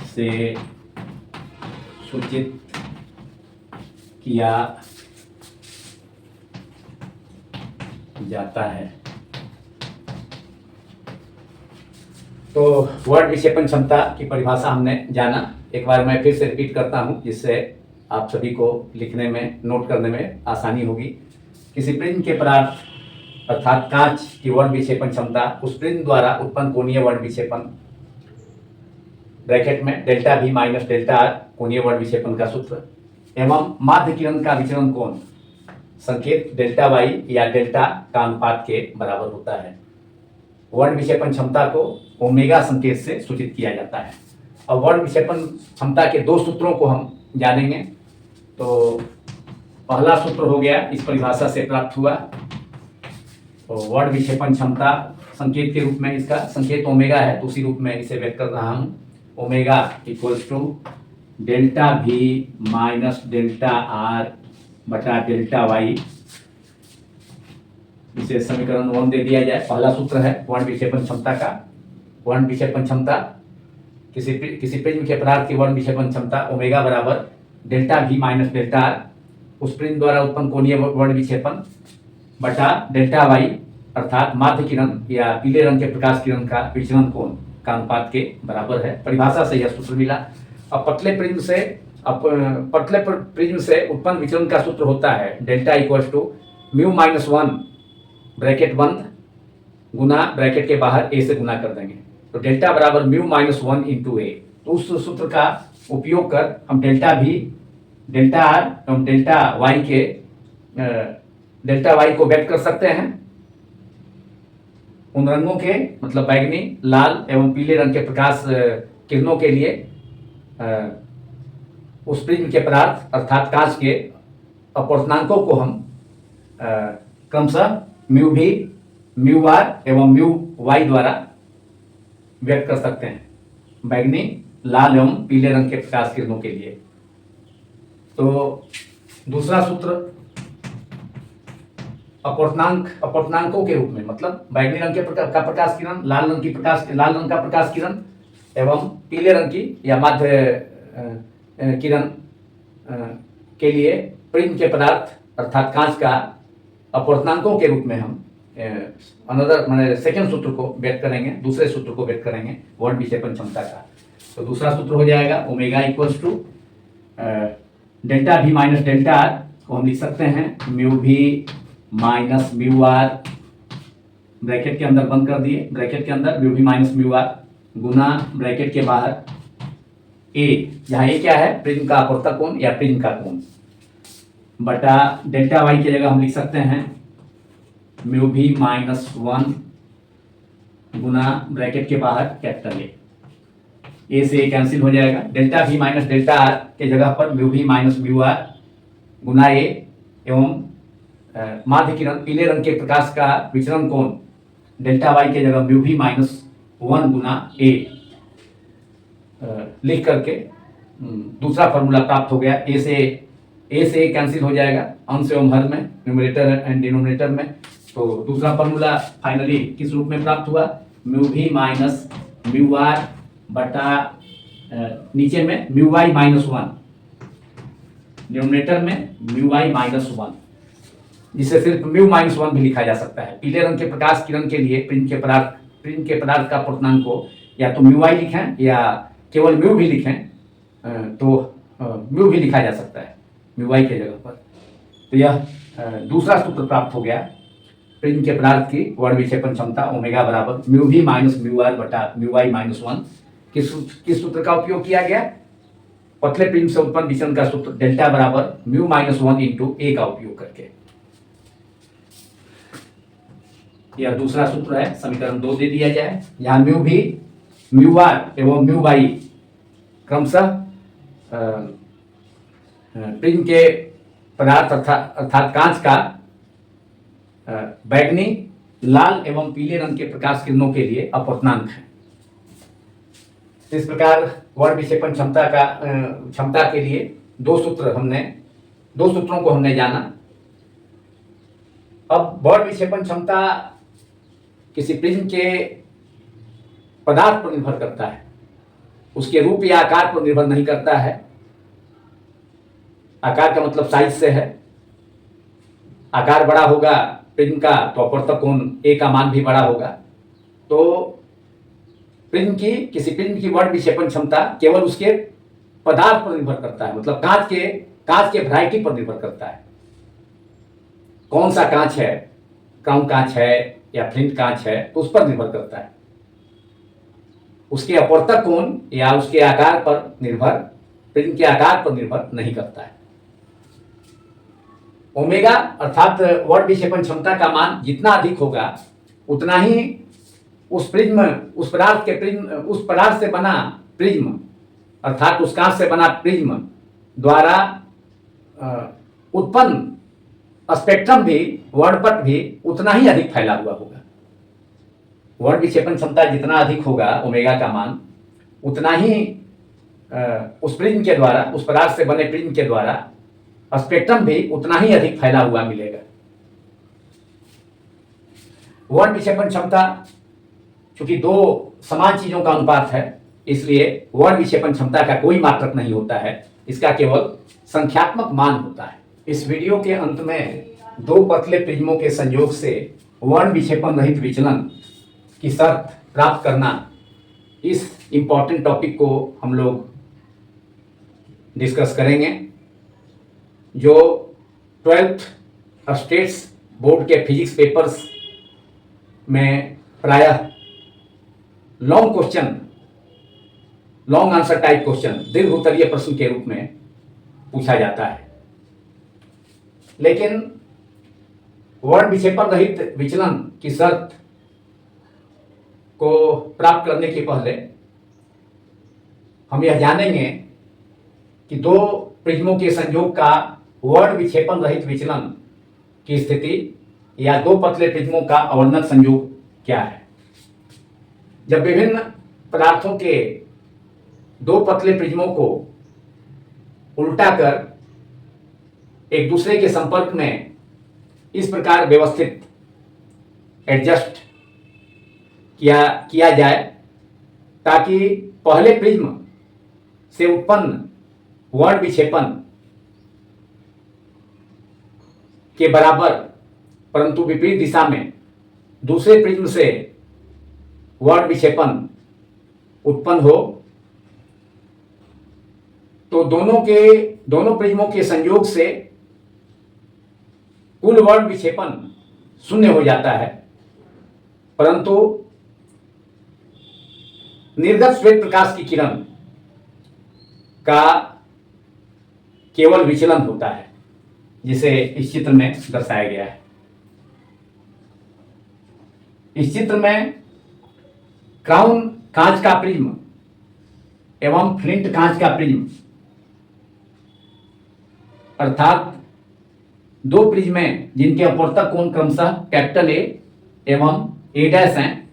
से सूचित किया जाता है। तो वर्ण विक्षेपण क्षमता की परिभाषा हमने जाना, एक बार मैं फिर से रिपीट करता हूं जिससे आप सभी को लिखने में नोट करने में आसानी होगी। किसी प्रिज्म के पदार्थ अर्थात कांच की वर्ण विक्षेपण क्षमता उस प्रिज्म द्वारा उत्पन्न कोणीय वर्ण विक्षेपण ब्रैकेट में delta V minus delta R कोणीय वर्ण विक्षेपण का सूत्र एवं माध्य किरण का विचलन कोण संकेत डेल्टा Y या डेल्टा का अनुपात के बराबर होता है। वर्ण विक्षेपण क्षमता को ओमेगा संकेत से सूचित किया जाता है। अब वर्ण विक्षेपण क्षमता के दो सूत्रों को हम जानेंगे। तो पहला सूत्र हो गया इस परिभाषा से प्राप्त हुआ, तो वर्ण विक्षेपण क्षमता संकेत के रूप में इसका संकेत ओमेगा है, तो उसी रूप में इसे व्यक्त कर रहा हूँ। Omega equals to delta V minus delta R बटा डेल्टा Y, इसे समीकरण 1 दे दिया जाए। पहला सूत्र है वर्ण विक्षेपण क्षमता का। वर्ण विक्षेपण क्षमता किसी प्रिज्म के पदार्थ की वर्ण विक्षेपण क्षमता ओमेगा बराबर delta V minus delta R उस प्रिज्म द्वारा उत्पन्न कोणीय वर्ण विक्षेपण बटा डेल्टा Y अर्थात माध्य किरण या पीले रंग के प्रकाश किरण का विचलन कोण का अनुपात के बराबर है। परिभाषा से यह सूत्र मिला। अब पतले प्रिज्म से उत्पन्न विचलन का सूत्र होता है delta equals to mu minus 1 bracket बंद गुना ब्रैकेट के बाहर a से गुना कर देंगे, तो डेल्टा बराबर म्यू माइनस 1 इंटू ए। तो उस सूत्र का उपयोग कर हम डेल्टा V डेल्टा R एवं डेल्टा Y को व्यक्त कर सकते हैं उन रंगों के, मतलब बैंगनी, लाल एवं पीले रंग के प्रकाश किरणों के लिए उस प्रिज्म के पदार्थ अर्थात कांच के अपवर्तनांकों को हम क्रमशः म्यू V, म्यू R एवं म्यू Y द्वारा व्यक्त कर सकते हैं बैंगनी, लाल एवं पीले रंग के प्रकाश किरणों के लिए। तो दूसरा सूत्र अपवर्तनांकों के रूप में, मतलब बैगनी रंग का प्रकाश किरण, लाल रंग का प्रकाश किरण एवं पीले रंग की या माध्य किरण के लिए प्रिज्म के पदार्थ अर्थात कांच का अपवर्तनांकों के रूप में हम अनदर माने सेकंड सूत्र को व्यक्त करेंगे, दूसरे सूत्र को व्यक्त करेंगे वर्ण विक्षेपण क्षमता का। तो दूसरा सूत्र हो जाएगा omega equals to delta V minus delta R को हम लिख सकते हैं mu V minus mu R, bracket के अंदर बंद कर दिए, ब्रैकेट के अंदर mu V minus mu R गुना ब्रैकेट के बाहर ए, जहाँ ए क्या है प्रिज्म का अपवर्तक कोण या प्रिज्म का कोण, बटा डेल्टा वाई की जगह हम लिख सकते हैं म्यू वी माइनस 1 गुना ब्रैकेट के बाहर कैपिटल ए से ए कैंसिल हो जाएगा, delta V minus delta R के जगह पर mu V minus mu R गुना ए एवं माध्य किरण पीले रंग के प्रकाश का विचरण कोण डेल्टा वाई के जगह म्यू वी माइनस 1 गुना ए लिख करके दूसरा फॉर्मूला प्राप्त हो गया। ए से कैंसिल हो जाएगा अंश एवं हर में, न्यूमरेटर एंड डिनोमिनेटर में। तो दूसरा फॉर्मूला फाइनली किस रूप में प्राप्त हुआ, mu V minus mu R बटा नीचे में म्यू वाई माइनस 1, न्यूमरेटर में म्यू वाई माइनस 1, जिसे सिर्फ म्यू माइनस 1 भी लिखा जा सकता है। पीले रंग के प्रकाश किरण के लिए प्रिज्म के पदार्थ का अपवर्तनांक को या तो म्यू वाई लिखें या केवल म्यू भी लिखें तो म्यू भी लिखा जा सकता है म्यू वाई के जगह पर। तो यह दूसरा सूत्र प्राप्त हो गया प्रिज्म के पदार्थ की वर्ण विक्षेपण क्षमता ओमेगा बराबर mu V minus mu R बटा म्यू वाई माइनस 1। किस सूत्र का उपयोग किया गया, पतले प्रिज्म से उत्पन्न विचलन का सूत्र डेल्टा बराबर म्यू माइनस 1 इंटू ए का उपयोग करके। यह दूसरा सूत्र है, समीकरण 2 दे दिया जाए, यहाँ म्यू भी म्यू आर एवं म्यू वाई क्रमशः प्रिज्म के पदार्थ अर्थात कांच का बैगनी, लाल एवं पीले रंग के प्रकाश किरणों के लिए अपवर्तनांक है। इस प्रकार वर्ण विक्षेपण क्षमता के लिए दो सूत्रों को हमने जाना। अब वर्ण विक्षेपण क्षमता किसी प्रिज्म के पदार्थ पर निर्भर करता है, उसके रूप या आकार पर निर्भर नहीं करता है। आकार का मतलब साइज से है, आकार बड़ा होगा प्रिज्म का तो अपवर्तक कोण ए का मान भी बड़ा होगा। तो किसी प्रिज्म की वर्ण विक्षेपण क्षमता केवल उसके पदार्थ पर निर्भर करता है, मतलब कांच के वैरायटी पर निर्भर करता है। कौन सा कांच है, क्राउन कांच है या फ्लिंट कांच है, तो उस पर निर्भर करता है। उसके अपवर्तक कोण या उसके आकार पर निर्भर, प्रिज्म के आकार पर निर्भर नहीं करता है। ओमेगा अर्थात वर्ण विक्षेपण क्षमता का मान जितना अधिक होगा उतना ही उस पदार्थ से बना प्रिज्म अर्थात उस कांच से बना प्रिज्म द्वारा उत्पन्न स्पेक्ट्रम भी, वर्णपट भी उतना ही अधिक फैला हुआ होगा। वर्ण विक्षेपण क्षमता जितना अधिक होगा ओमेगा का मान, उतना ही उस प्रिज्म के द्वारा, उस पदार्थ से बने प्रिज्म के द्वारा स्पेक्ट्रम भी उतना ही अधिक फैला हुआ मिलेगा। वर्ण विक्षेपण क्षमता चूंकि दो समान चीजों का अनुपात है, इसलिए वर्ण विक्षेपण क्षमता का कोई मात्रक नहीं होता है, इसका केवल संख्यात्मक मान होता है। इस वीडियो के अंत में दो पतले प्रिज्मों के संयोग से वर्ण विक्षेपण रहित विचलन की शर्त प्राप्त करना, इस इंपॉर्टेंट टॉपिक को हम लोग डिस्कस करेंगे, जो 12th स्टेट्स बोर्ड के फिजिक्स पेपर्स में प्रायः लॉन्ग आंसर टाइप क्वेश्चन, दीर्घ उत्तरीय प्रश्न के रूप में पूछा जाता है। लेकिन वर्ण विक्षेपण रहित विचलन की शर्त को प्राप्त करने के पहले हम यह जानेंगे कि दो प्रिज्मों के संयोग का वर्ण विक्षेपण रहित विचलन की स्थिति या दो पतले प्रिज्मों का अवर्णक संयोग क्या है। जब विभिन्न पदार्थों के दो पतले प्रिज्मों को उल्टा कर एक दूसरे के संपर्क में इस प्रकार व्यवस्थित एडजस्ट किया जाए ताकि पहले प्रिज्म से उत्पन्न वर्ण विक्षेपण के बराबर परंतु विपरीत दिशा में दूसरे प्रिज्म से वर्ण विक्षेपण उत्पन्न हो, तो दोनों प्रिज्मों के संयोग से कुल वर्ण विक्षेपण शून्य हो जाता है, परंतु निर्गत श्वेत प्रकाश की किरण का केवल विचलन होता है, जिसे इस चित्र में दर्शाया गया है। इस चित्र में क्राउन कांच का प्रिज्म एवं फ्लिंट कांच का प्रिज्म अर्थात दो प्रिज्म हैं जिनके अपवर्तक कोण क्रमशः कैपिटल ए एवं ए डैश हैं,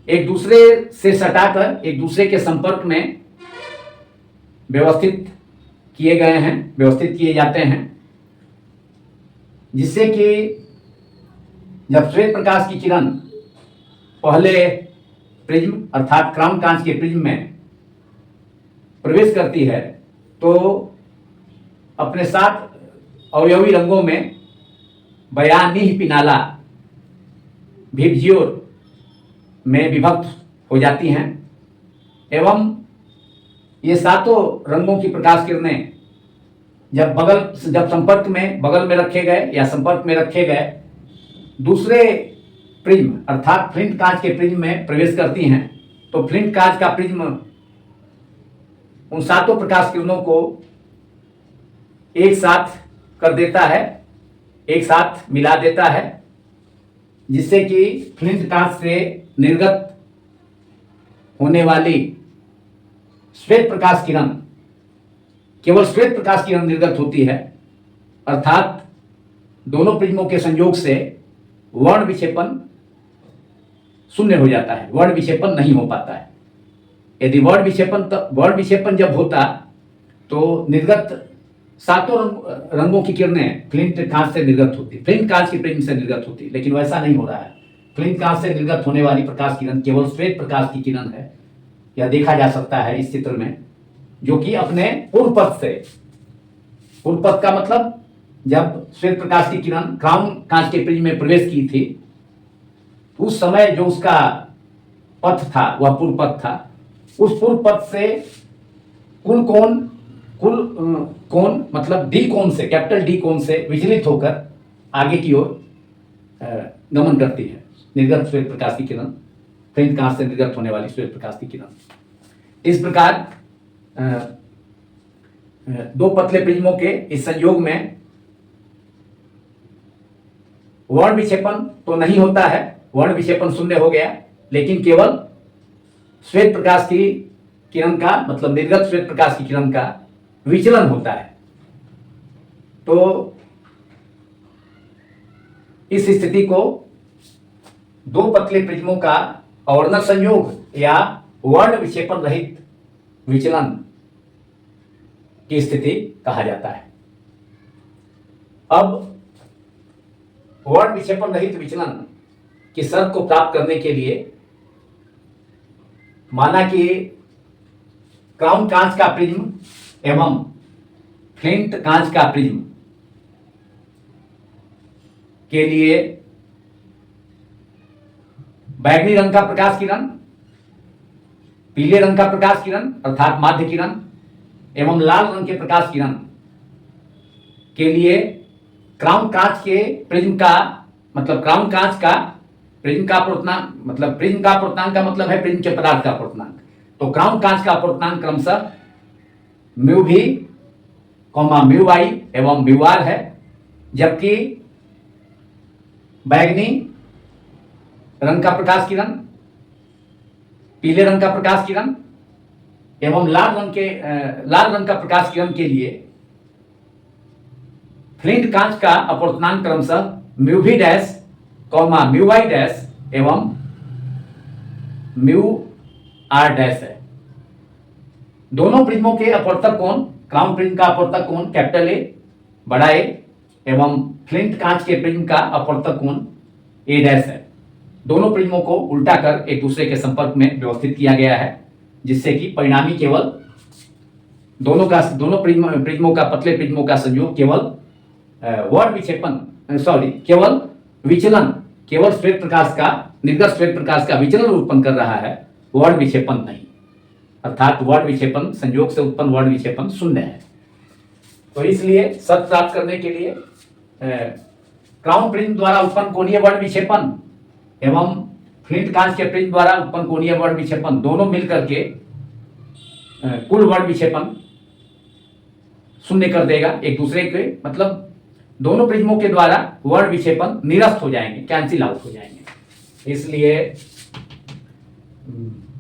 एक दूसरे से सटाकर एक दूसरे के संपर्क में व्यवस्थित किए जाते हैं, जिससे कि जब श्वेत प्रकाश की किरण पहले प्रिज्म अर्थात क्राउन कांच के प्रिज्म में प्रवेश करती है तो अपने साथ अवयवी रंगों में बयानीह पिनाला भिबजियोर में विभक्त हो जाती हैं एवं ये सातों रंगों की प्रकाश किरणें जब संपर्क में बगल में रखे गए या संपर्क में रखे गए दूसरे प्रिज्म अर्थात फ्लिंट कांच के प्रिज्म में प्रवेश करती हैं, तो फ्लिंट कांच का प्रिज्म उन सातों प्रकाश किरणों को एक साथ कर देता है, एक साथ मिला देता है, जिससे कि फ्लिंट कांच से निर्गत होने वाली श्वेत प्रकाश किरण केवल श्वेत प्रकाश किरण निर्गत होती है, अर्थात दोनों प्रिज्मों के संयोग से वर्ण विक्षेपण शून्य हो जाता है, वर्ण विक्षेपण नहीं हो पाता है। यदि वर्ण विक्षेपण जब होता तो निर्गत सातों रंगों की किरणें फ्लिंट कांच से निर्गत होती, फ्लिंट कांच की प्रिज्म से निर्गत होती, लेकिन वैसा नहीं हो रहा है। फ्लिंट कांच से निर्गत होने वाली प्रकाश किरण केवल श्वेत प्रकाश की किरण है, यह देखा जा सकता है इस चित्र में, जो कि अपने पूर्व पथ का मतलब जब श्वेत प्रकाश की किरण क्राउन कांच के प्रिज्म में प्रवेश की थी उस समय जो उसका पथ था वह पूर्व पथ था, उस पूर्व पथ से कुल कोण मतलब डी कोण से कैपिटल डी कोण से विचलित होकर आगे की ओर गमन करती है निर्गत श्वेत प्रकाश की किरण, फ्लिंट कांच से निर्गत होने वाली श्वेत प्रकाश की किरण। इस प्रकार दो पतले प्रिज्मों के इस संयोग में वर्ण विक्षेपण तो नहीं होता है, वर्ण विक्षेपण शून्य हो गया, लेकिन केवल श्वेत प्रकाश की किरण का मतलब निर्गत श्वेत प्रकाश की किरण का विचलन होता है। तो इस स्थिति को दो पतले प्रिज्मों का आवर्तक संयोग या वर्ण विक्षेपण रहित विचलन की स्थिति कहा जाता है। अब वर्ण विक्षेपण रहित विचलन की शर्त को प्राप्त करने के लिए माना कि क्राउन कांच का प्रिज्म एवं फ्लिंट कांच का प्रिज्म के लिए बैगनी रंग का प्रकाश किरण, पीले रंग का प्रकाश किरण अर्थात माध्य किरण एवं लाल रंग के प्रकाश किरण के लिए क्राउन कांच के प्रिज्म का मतलब क्राउन कांच का प्रिज्म का अपवर्तनांक मतलब प्रिज्म का अपवर्तनांक का मतलब है प्रिज्म के पदार्थ का अपवर्तनांक। तो क्राउन कांच का अपवर्तनांक क्रमशः म्यू भी म्यू आई एवं म्यू आर है, जबकि बैगनी रंग का प्रकाश किरण, पीले रंग का प्रकाश किरण एवं लाल रंग का प्रकाश किरण के लिए फ्लिंट कांच का अपवर्तनांक क्रमशः म्यू भी डैश म्यू आई डैश एवं म्यू आर डैश है। दोनों प्रिज्मों के अपवर्तक कोण क्राउन प्रिज्म का अपवर्तक कोण कैपिटल ए बड़ा ए एवं फ्लिंट कांच के प्रिज्म का अपवर्तक कोण ए डैश है। दोनों प्रिज्मों को उल्टा कर एक दूसरे के संपर्क में व्यवस्थित किया गया है, जिससे कि परिणामी केवल दोनों प्रिज्मों का पतले प्रिज्मों का संयोग केवल वर्ड विक्षेपन केवल विचलन, केवल श्वेत प्रकाश का निर्गत श्वेत प्रकाश का विचलन उत्पन्न कर रहा है, वर्ड विक्षेपन नहीं। अर्थात वर्ड विक्षेपन, संयोग से उत्पन्न वर्ड विक्षेपन शून्य है। तो इसलिए सत्य प्राप्त करने के लिए क्राउन प्रिज्म द्वारा उत्पन्न कोणीय वर्ड विक्षेपन एवं फ्लिंट कांच के प्रिज्म द्वारा उत्पन्न कोणीय वर्ड विक्षेपन दोनों मिलकर के कुल वर्ड विक्षेपन शून्य कर देगा एक दूसरे के, मतलब दोनों प्रिज्मों के द्वारा वर्ड विक्षेपन निरस्त हो जाएंगे, कैंसिल आउट हो जाएंगे। इसलिए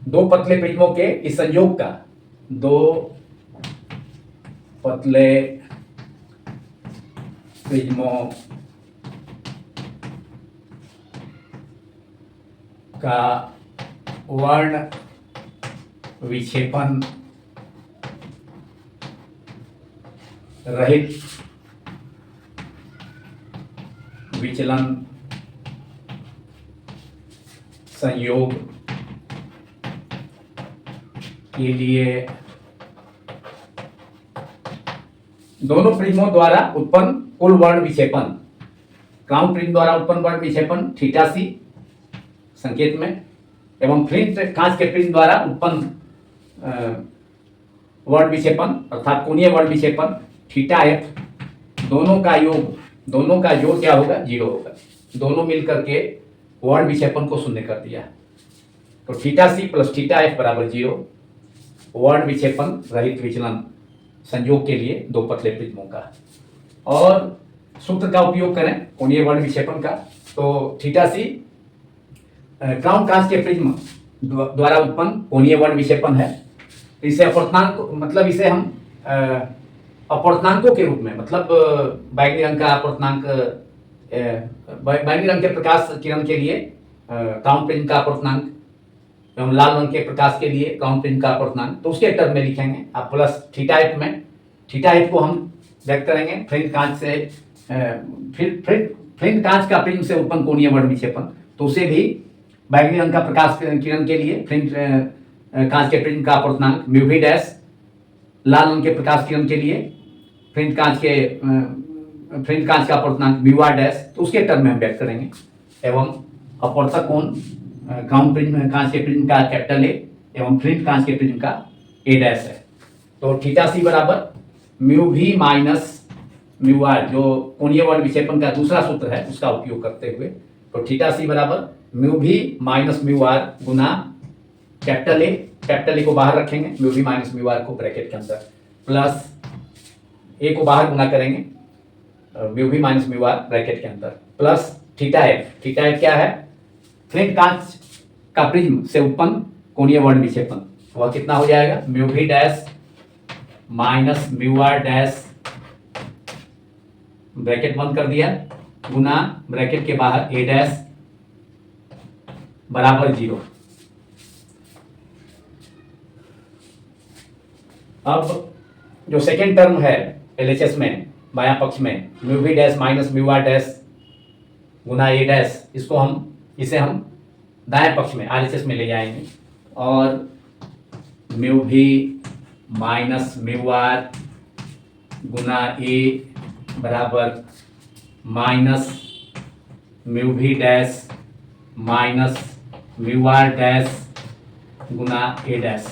दो पतले प्रिज्मों के इस संयोग का, दो पतले प्रिज्मों का वर्ण विक्षेपन रहित विचलन संयोग के लिए दोनों प्रिज्मों द्वारा उत्पन्न कुल वर्ण विक्षेपन, क्राउन प्रिज्म द्वारा उत्पन्न वर्ण विक्षेपन थीटा सी संकेत में एवं फ्लिंट कांच के प्रिज्म द्वारा उत्पन्न वर्ण विक्षेपन अर्थात कोणीय वर्ण विक्षेपन थीटा एफ, दोनों का योग क्या होगा? 0 होगा। दोनों मिलकर के वर्ण विक्षेपन को शून्य कर दिया। तो theta C plus theta F बराबर 0, वर्ण विक्षेपन रहित विचलन संयोग के लिए दो पतले प्रिज्मों का। और सूत्र का उपयोग करें कोणीय वर्ण विक्षेपन का, तो थीटा सी क्राउन कांच के प्रिज्म द्वारा उत्पन्न कोणीय वर्ण विक्षेपन है। इसे अपवर्तनांक, मतलब इसे हम अपवर्तनांकों के रूप में, मतलब बैंगनी रंग का अपवर्तनांक, बैंगनी रंग के प्रकाश किरण के लिए क्राउन प्रिज्म का अपवर्तनांक एवं लाल रंग के प्रकाश के लिए क्राउन प्रिज्म का अपवर्तनांक, तो उसके टर्म में लिखेंगे आप प्लस थीटा एफ में। थीटा एफ को हम व्यक्त करेंगे फ्लिंट कांच से, फ्लिंट कांच का प्रिज्म से उत्पन्न कोणीय वर्ण विक्षेपन, तो उसे भी बैंगनी रंग का प्रकाश किरण के लिए फ्लिंट कांच के प्रिज्म का अपवर्तनांक म्यू वी डैश, लाल रंग के प्रकाश किरण के लिए फ्लिंट कांच का अपवर्तनांक म्यू आर डैश, तो उसके टर्म में हम व्यक्त करेंगे। एवं अपवर्तक कोण क्राउन प्रिज्म कांच के प्रिज्म का कैपिटल ए एवं फ्लिंट कांच के प्रिज्म का ए डैश है। तो थीटा सी बराबर mu V minus mu R, जो कोणीय वर्ण विक्षेपन का दूसरा सूत्र है उसका उपयोग करते हुए, तो थीटा सी बराबर mu V minus mu R गुना कैपिटल ए को बाहर रखेंगे, mu V minus mu R को ब्रैकेट के अंदर, प्लस ए को बाहर गुना करेंगे mu V minus mu R bracket के अंदर, प्लस थीटा एफ क्या है? फ्लिंट कांच का प्रिज्म से उत्पन्न कोणीय वर्ण विक्षेपन, वह कितना हो जाएगा? Mu V dash minus mu R dash, bracket बंद कर दिया, गुना ब्रैकेट के बाहर ए डैश बराबर 0। अब जो सेकेंड टर्म है एलएचएस में बायां पक्ष में mu V dash minus mu R dash गुना ए डैश, इसे हम दाएं पक्ष में आरएचएस में ले जाएंगे और mu V minus mu R गुना ए बराबर minus mu V dash minus mu R dash गुना ए डैश।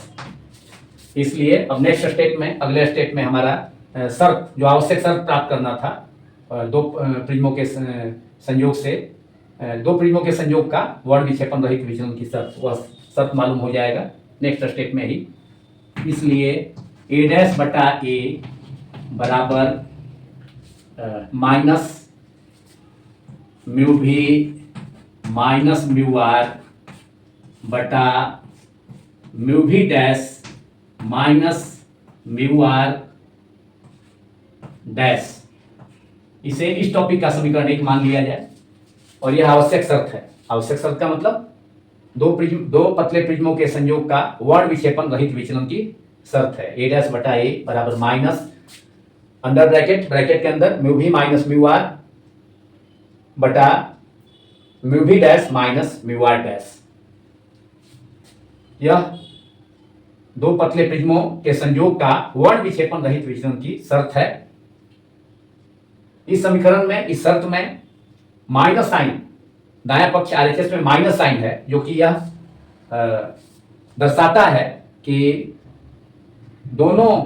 इसलिए अब नेक्स्ट स्टेप में, अगले स्टेप में हमारा शर्त, जो आवश्यक शर्त प्राप्त करना था दो प्रिज्मों के संयोग से, दो प्रिज्मों के संयोग का वर्ण विक्षेपन रहित विचलन की शर्त, वह शर्त मालूम हो जाएगा नेक्स्ट स्टेप में ही। इसलिए ए डैश बटा ए बराबर minus mu V minus mu R बटा mu V dash minus mu R dash, इसे इस टॉपिक का समीकरण 1 मान लिया जाए। और यह आवश्यक शर्त है। आवश्यक शर्त का मतलब दो पतले प्रिज्मों के संयोग का वर्ण विक्षेपन रहित विचलन की शर्त है। ए डैश बटा ए बराबर माइनस अंडर ब्रैकेट, ब्रैकेट के अंदर म्यू भी माइनस म्यू आर बटा म्यू भी dash minus mu R dash. यह दो पतले प्रिज्मों के संयोग का वर्ण विक्षेपण रहित विचलन की शर्त है। इस समीकरण में, इस शर्त में माइनस साइन, दायां पक्ष आरएचएस में माइनस साइन है, जो कि यह दर्शाता है कि दोनों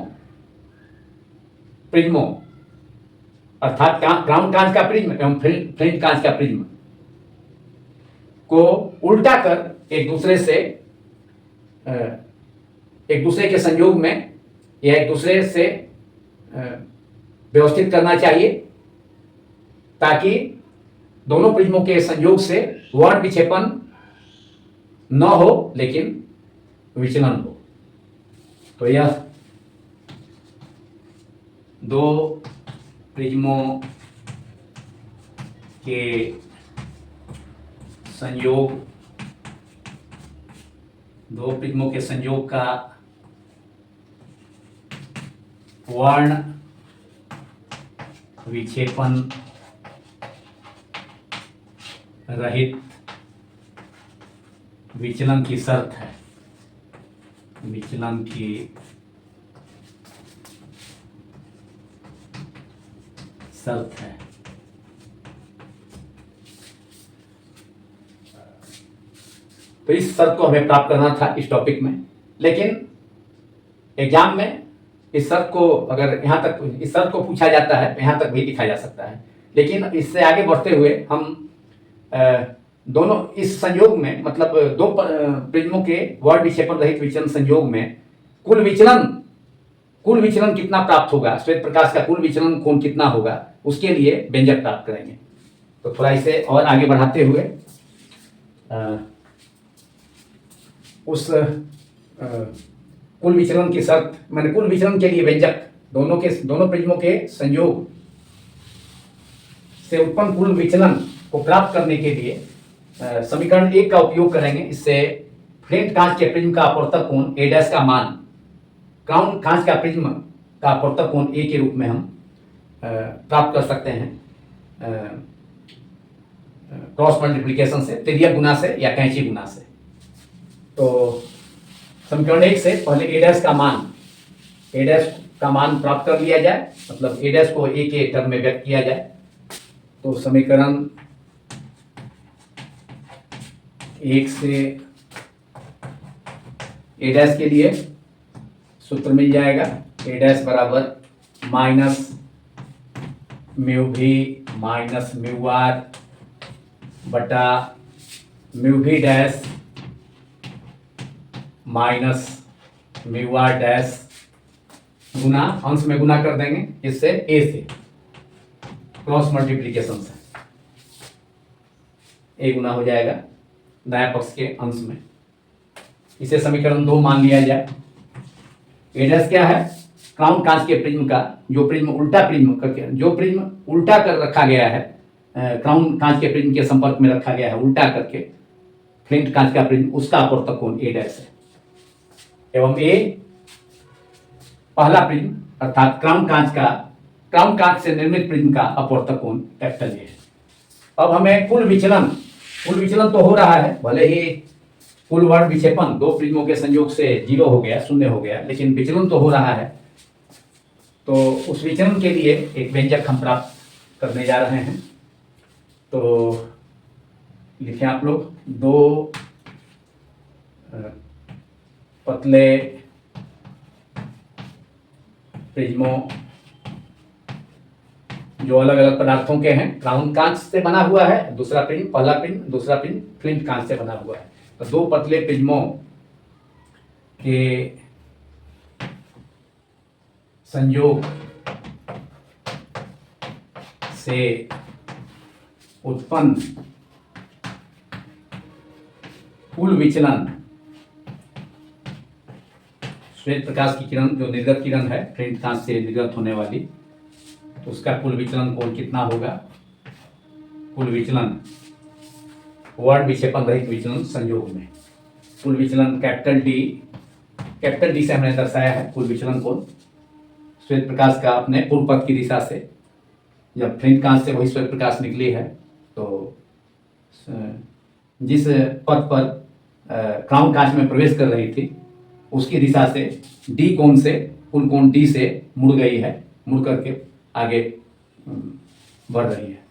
प्रिज्मों अर्थात ग्राउंड कांच का प्रिज्म एवं फ्लिंट कांच का प्रिज्म को उल्टा कर एक दूसरे के संयोग में या एक दूसरे से व्यवस्थित करना चाहिए, ताकि दोनों प्रिज्मों के संयोग से वर्ण विक्षेपण न हो लेकिन विचलन हो। तो यह दो प्रिज्मों के संयोग, दो प्रिज्मों के संयोग का वर्ण विक्षेपण रहित विचलन की शर्त है, विचलन की शर्त है। तो इस शर्त को हमें प्राप्त करना था इस टॉपिक में, लेकिन एग्जाम में इस शर्त को अगर यहाँ तक इस शर्त को पूछा जाता है तो यहाँ तक भी लिखा जा सकता है, लेकिन इससे आगे बढ़ते हुए हम दोनों इस संयोग में, मतलब दो प्रिज्मों के वर्ण विक्षेपण रहित विचलन संयोग में कुल विचलन कितना प्राप्त होगा, श्वेत प्रकाश का कुल विचलन कोण कितना होगा, उसके लिए व्यंजक प्राप्त करेंगे। तो थोड़ा इसे और आगे बढ़ाते हुए उस कुल विचलन की शर्त, मैंने कुल विचलन के लिए व्यंजक, दोनों प्रिज्मों के संयोग से उत्पन्न कुल विचलन को प्राप्त करने के लिए समीकरण 1 का उपयोग करेंगे। इससे फ्लिंट कांच के प्रिज्म का अपवर्तक कोण ए डैश का मान क्राउन कांच का प्रिज्म का अपवर्तक कोण ए के रूप में हम प्राप्त कर सकते हैं क्रॉस मल्टीप्लिकेशन से, तिर्यक गुना से या कैंची गुना से। तो समीकरण 1 से पहले ए डैश का मान प्राप्त कर लिया जाए, मतलब ए डैश को ए के टर्म में व्यक्त किया जाए। तो समीकरण 1 से ए डैश के लिए सूत्र मिल जाएगा, ए डैश बराबर माइनस म्यू भी माइनस म्यू आर बटा म्यू भी dash minus mu R dash गुना, अंश में गुना कर देंगे इससे ए से, क्रॉस मल्टीप्लिकेशन से ए गुना हो जाएगा दायां पक्ष के अंश में। इसे समीकरण 2 मान लिया जाए। ए डैश क्या है, क्राउन कांच के प्रिज्म का जो प्रिज्म उल्टा कर रखा गया है, क्राउन कांच के प्रिज्म के संपर्क में रखा गया है उल्टा करके फ्लिंट कांच का प्रिज्म, उसका अपवर्तक कोण ए डैश है, एवं ए पहला प्रिज्म अर्थात क्राउन कांच से निर्मित प्रिज्म का अपवर्तक कोण कैपिटल ए है। अब हमें कुल विचलन तो हो रहा है, भले ही कुल वर्ण विक्षेपण दो प्रिज्मों के संयोग से 0 हो गया, 0 हो गया, लेकिन विचलन तो हो रहा है। तो उस विचलन के लिए एक व्यंजक हम प्राप्त करने जा रहे हैं। तो लिखें आप लोग, दो पतले प्रिज्मों जो अलग अलग पदार्थों के हैं, क्राउन कांच से बना हुआ है दूसरा प्रिज्म, पहला प्रिज्म, दूसरा प्रिज्म फ्लिंट कांच से बना हुआ है। तो दो पतले प्रिज्मों के संयोग से उत्पन्न कुल विचलन, श्वेत प्रकाश की किरण जो निर्गत किरण है फ्लिंट कांच से निर्गत होने वाली, तो उसका कुल विचलन कोण कितना होगा, कुल विचलन वर्ण विक्षेपण रहित विचलन संयोग में कुल विचलन कैपिटल डी से हमने दर्शाया है कुल विचलन कोण श्वेत प्रकाश का अपने पूर्व पथ की दिशा से, जब फ्लिंट कांच से वही श्वेत प्रकाश निकली है तो जिस पथ पर क्राउन कांच में प्रवेश कर रही थी उसकी दिशा से डी कोण से, कुल कोण डी से मुड़ गई है, मुड़ करके आगे बढ़ रही है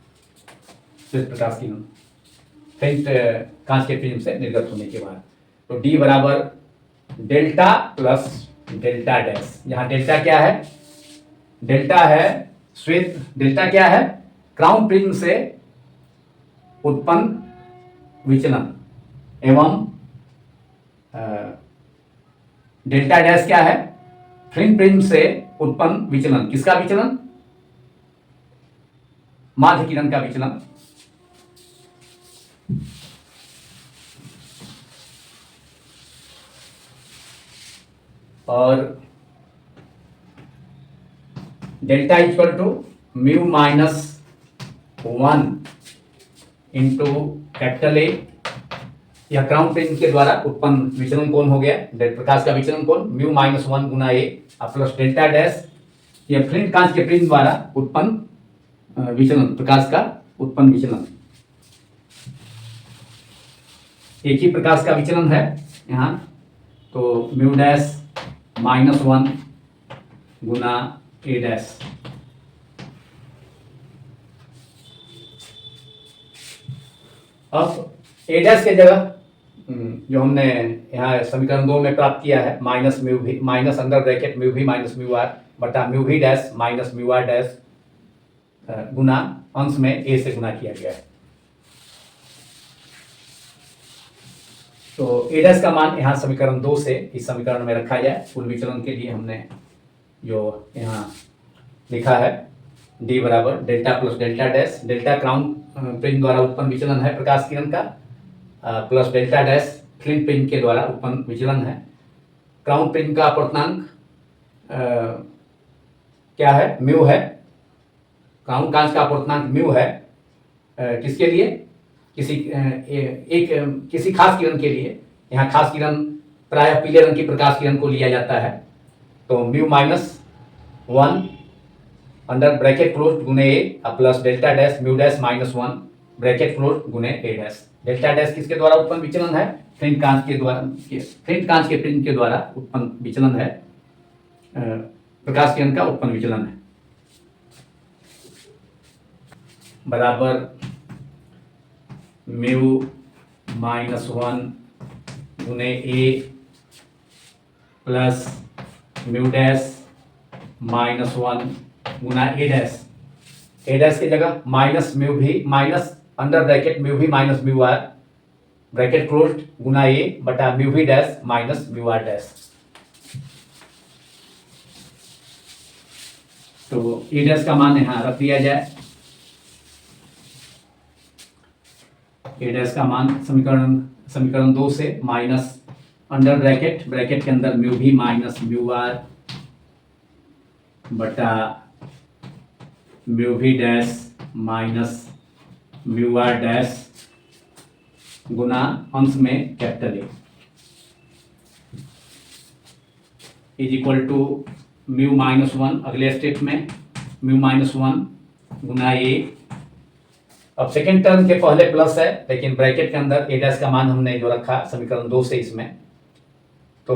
श्वेत प्रकाश की फ्लिंट कांच के प्रिज्म से निर्गत होने के बाद। तो डी बराबर डेल्टा प्लस डेल्टा डैश। यहाँ डेल्टा क्या है? डेल्टा है श्वेत, डेल्टा क्या है? क्राउन प्रिज्म से उत्पन्न विचलन एवं डेल्टा डैश क्या है? फ्लिंट प्रिज्म से उत्पन्न विचलन। किसका विचलन? माध्य किरण का विचलन। और delta equal to mu minus 1 into capital A, यह क्राउन प्रिज्म के द्वारा उत्पन्न विचलन कोण हो गया, प्रकाश का विचलन कोण म्यू माइनस 1 गुना ए प्लस डेल्टा डैश, यह फ्लिंट कांच के प्रिज्म द्वारा उत्पन्न विचलन, प्रकाश का उत्पन्न विचलन। एक ही प्रकाश का विचलन है यहाँ, तो म्यू डैश माइनस 1 गुना ए डैश। अब ए डैश के जगह जो हमने यहाँ समीकरण 2 में प्राप्त किया है माइनस म्यू भी, माइनस अंडर ब्रैकेट म्यू भी माइनस म्यू आर बटा म्यू भी dash minus mu R dash गुना अंश में ए से गुना किया गया है। तो ए डैश का मान यहाँ समीकरण 2 से इस समीकरण में रखा जाए। कुल विचलन के लिए हमने जो यहाँ लिखा है डी बराबर delta plus delta dash, delta crown prism द्वारा उत्पन्न विचलन है प्रकाश किरण का, plus delta dash flint prism के द्वारा उत्पन्न विचलन है। क्राउन प्रिज्म का अपवर्तनांक क्या है? म्यू है। क्राउन कांच का अपवर्तनांक म्यू है। किसके लिए? किसी खास किरण के लिए। यहाँ खास किरण प्रायः पीले रंग की प्रकाश किरण को लिया जाता है, तो mu minus 1 under bracket close गुने A plus delta dash mu dash minus 1 bracket close गुने ए डैश। डेल्टा डैश किसके द्वारा उत्पन्न विचलन है? फ्लिंट कांच के द्वारा, फ्लिंट कांच के प्रिज्म के द्वारा उत्पन्न विचलन है, प्रकाश किरण का उत्पन्न विचलन है, बराबर म्यू माइनस 1 गुने A plus mu dash minus 1 गुना ए डैश। ए डैश की जगह माइनस म्यू भी, माइनस अंडर ब्रैकेट म्यू भी minus mu R bracket closed गुना ए बटा म्यू भी dash minus mu R dash. तो ए डैश का मान यहाँ रख दिया जाए। ए डैश का मान समीकरण 2 से माइनस अंडर ब्रैकेट, ब्रैकेट के अंदर म्यू भी माइनस म्यू आर बटा म्यू भी dash minus mu R dash गुना अंश में capital A is equal to mu minus 1, अगले स्टेप में म्यू माइनस 1 गुना ए। अब सेकेंड टर्म के पहले प्लस है, लेकिन ब्रैकेट के अंदर ए डैश का मान हमने जो रखा समीकरण 2 से इसमें तो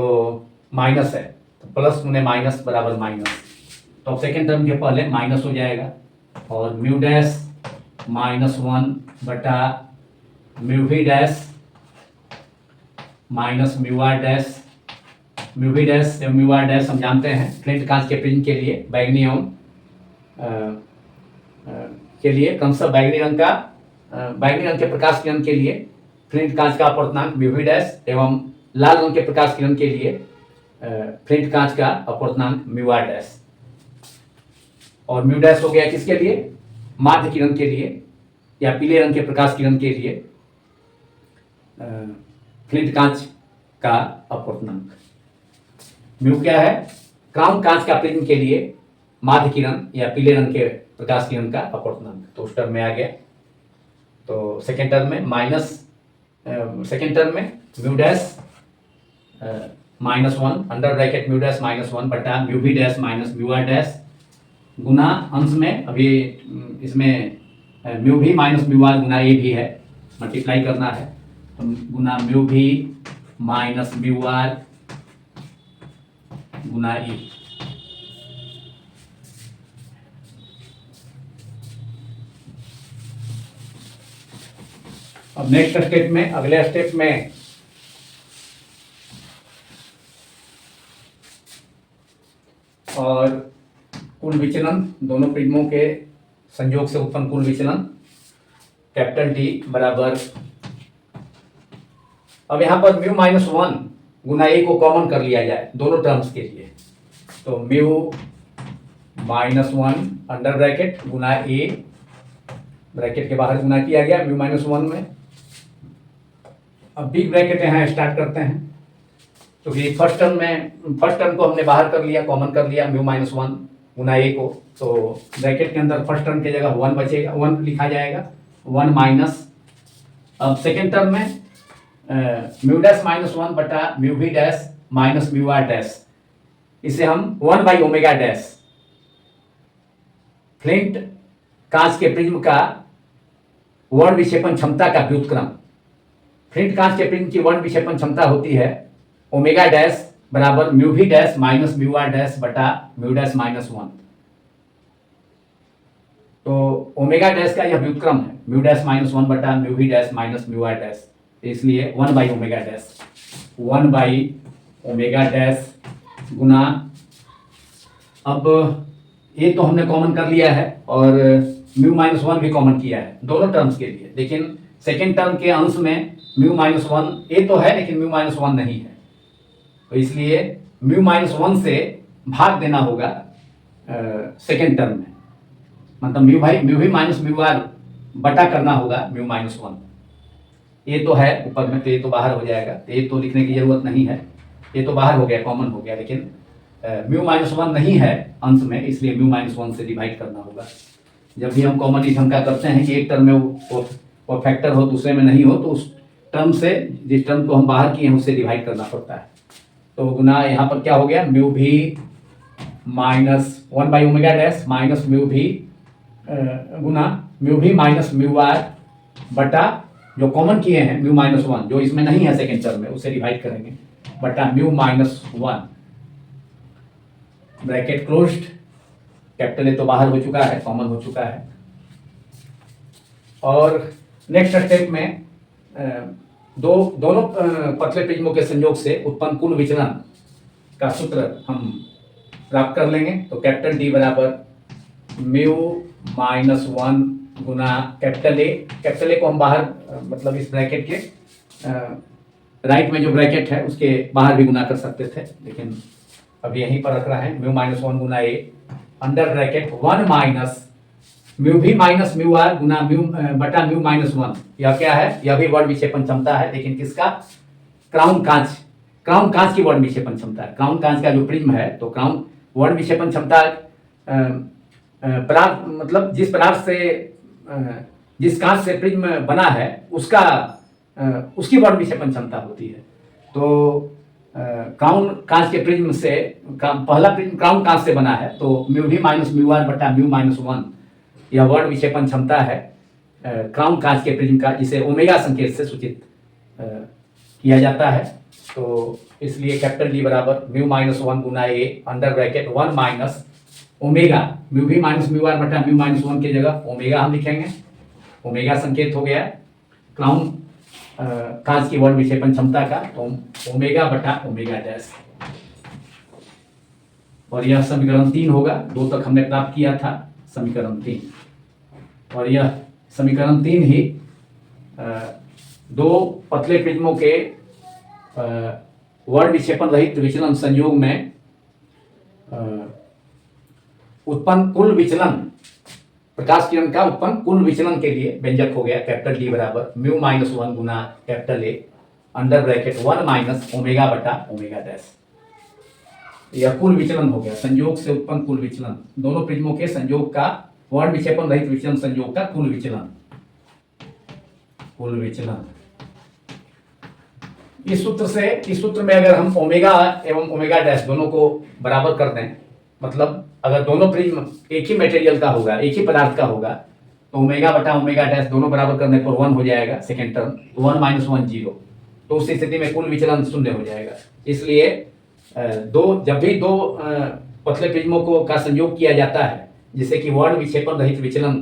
माइनस है, तो प्लस गुने माइनस बराबर माइनस। तो अब सेकेंड टर्म के पहले माइनस हो जाएगा और म्यू डैश माइनस 1 बटा म्यू भी dash minus mu R dash. Mu भी डैश या म्यू आर डैश हम जानते हैं फ्लिंट कांच के प्रिज्म के लिए, बैगनी एवं के लिए क्रमशः बैगनी रंग के प्रकाश किरण के लिए फ्लिंट कांच का अपवर्तनांक म्यू भी डैश एवं लाल रंग के प्रकाश किरण के लिए फ्लिंट कांच का अपवर्तनांक म्यू आर डैश। और म्यू डैश हो गया किसके लिए? माध्य किरण के लिए या पीले रंग के प्रकाश किरण के लिए फ्लिंट कांच का अपवर्तनांक। म्यू क्या है? क्राउन कांच का प्रिज्म के लिए माध्य किरण या पीले रंग के प्रकाश किरण का अपवर्तनांक। तो उस टर्म में आ गया। तो सेकेंड टर्म में माइनस, सेकेंड टर्म में mu dash -1 under bracket mu dash -1 बटा म्यू भी dash minus mu R dash गुना अंश में अभी इसमें म्यू भी माइनस म्यू आर गुना ए भी है, मल्टीप्लाई करना है तो गुना म्यू भी माइनस म्यू आर गुना ए। अब नेक्स्ट स्टेप में, अगले स्टेप में और कुल विचलन दोनों प्रिज्मों के संयोग से उत्पन्न कुल विचलन कैपिटल टी बराबर, अब यहां पर म्यू -1 गुना ए को कॉमन कर लिया जाए दोनों टर्म्स के लिए, तो म्यू -1 अंडर ब्रैकेट गुना ए, ब्रैकेट के बाहर गुना किया गया म्यू -1 में। अब बिग ब्रैकेट यहाँ स्टार्ट करते हैं, क्योंकि फर्स्ट टर्म को हमने बाहर कर लिया, कॉमन कर लिया म्यू -1 गुना ए को, तो ब्रैकेट के अंदर फर्स्ट टर्म की जगह 1 बचेगा, 1 लिखा जाएगा, 1 माइनस, अब सेकेंड टर्म में म्यू डैश -1 बटा म्यू भी dash minus mu R dash, इसे हम 1 बाई ओमेगा डैश, फ्लिंट कांच के प्रिज्म का वर्ण विक्षेपण क्षमता का व्युत्क्रम, फ्लिंट कांच के प्रिज्म की वर्ण विक्षेपण क्षमता होती है ओमेगा डैश बराबर म्यू भी dash minus mu R dash बटा म्यू डैश -1, तो ओमेगा डैश का यह व्युत्क्रम है म्यू डैश -1 बटा म्यू भी dash minus mu R dash, इसलिए 1 by omega dash, 1 by omega dash गुना, अब ये तो हमने कॉमन कर लिया है और म्यू -1 भी कॉमन किया है दोनों टर्म्स के लिए, लेकिन सेकेंड टर्म के अंश में म्यू -1 ए तो है लेकिन म्यू -1 नहीं है, तो इसलिए म्यू -1 से भाग देना होगा सेकेंड टर्म में, मतलब म्यू भी माइनस म्यू आर बटा करना होगा म्यू -1, ये तो है ऊपर में, तो ये तो बाहर हो जाएगा, तो ये तो लिखने की जरूरत नहीं है, ये तो बाहर हो गया, कॉमन हो गया, लेकिन म्यू -1 नहीं है अंश में, इसलिए म्यू -1 से डिवाइड करना होगा। जब भी हम कॉमन इस ढंग का करते हैं कि एक टर्म में वो फैक्टर हो दूसरे में नहीं हो, तो उस टर्म से जिस टर्म को हम बाहर किए हैं उससे डिवाइड करना पड़ता है, तो गुना यहाँ पर क्या हो गया म्यू भी -1 by omega dash minus mu भी गुना म्यू भी माइनस म्यू आर बटा जो कॉमन किए हैं म्यू -1 जो इसमें नहीं है सेकेंड टर्म में, उसे डिवाइड करेंगे बटा mu -1, bracket closed, capital A तो बाहर हो चुका है, कॉमन हो चुका है। और नेक्स्ट स्टेप में दोनों पतले प्रिज्मों के संयोग से उत्पन्न कुल विचलन का सूत्र हम प्राप्त कर लेंगे, तो कैपिटल डी बराबर म्यू -1 गुना कैपिटल ए को हम बाहर मतलब इस ब्रैकेट के राइट में जो ब्रैकेट है उसके बाहर भी गुना कर सकते थे, लेकिन अब यहीं पर रख रहा है म्यू -1 गुना A under bracket 1 minus mu भी माइनस म्यू आर गुना म्यू बटा म्यू -1, यह क्या है, यह भी वर्ण विक्षेपण क्षमता है, लेकिन किसका, क्राउन कांच की वर्ण विक्षेपण क्षमता है, क्राउन कांच का जो प्रिज्म है, तो क्राउन वर्ण विक्षेपण क्षमता पदार्थ मतलब जिस पदार्थ से जिस कांच से प्रिज्म बना है उसका उसकी वर्ण विक्षेपण क्षमता होती है, तो क्राउन कांच के प्रिज्म से पहला प्रिज्म क्राउन कांच से बना है, तो म्यू भी माइनस म्यू आर बटा म्यू -1 यह वर्ण विक्षेपण क्षमता है क्राउन कांच के प्रिज्म का, जिसे ओमेगा संकेत से सूचित किया जाता है, तो इसलिए कैपिटल डी बराबर म्यू -1 गुना A under bracket 1 minus omega mu भी माइनस म्यू आर बटा म्यू -1 की जगह ओमेगा हम लिखेंगे, ओमेगा संकेत हो गया क्राउन कांच की वर्ण विक्षेपण क्षमता का, तो ओमेगा बटा ओमेगा डैश, और यह समीकरण 3 होगा, 2 तक हमने प्राप्त किया था समीकरण 3, और यह समीकरण 3 ही दो पतले प्रिज्मों के वर्ण विक्षेपण रहित विचलन संयोग में उत्पन्न कुल विचलन, प्रकाश किरण का उत्पन्न कुल विचलन के लिए व्यंजक हो गया कैपिटल डी बराबर म्यू -1 गुना कैपिटल ए अंडर ब्रैकेट 1 माइनस ओमेगा बटा ओमेगा डैश, यह कुल विचलन हो गया, संयोग से उत्पन्न कुल विचलन, दोनों प्रिज्मों के संयोग का वर्ण विक्षेपण रहित विचलन संयोग का कुल विचलन इस सूत्र में अगर हम ओमेगा एवं ओमेगा डैश दोनों को बराबर कर दें, मतलब अगर दोनों प्रिज्म एक ही मटेरियल का होगा, एक ही पदार्थ का होगा, तो ओमेगा बटा ओमेगा डैश दोनों बराबर करने पर 1 हो जाएगा सेकेंड टर्म, 1 माइनस 1 0। तो उस स्थिति में कुल विचलन शून्य हो जाएगा। इसलिए जब भी दो पतले प्रिज्मों को का संयोग किया जाता है जिससे कि वर्ण विक्षेपण रहित विचलन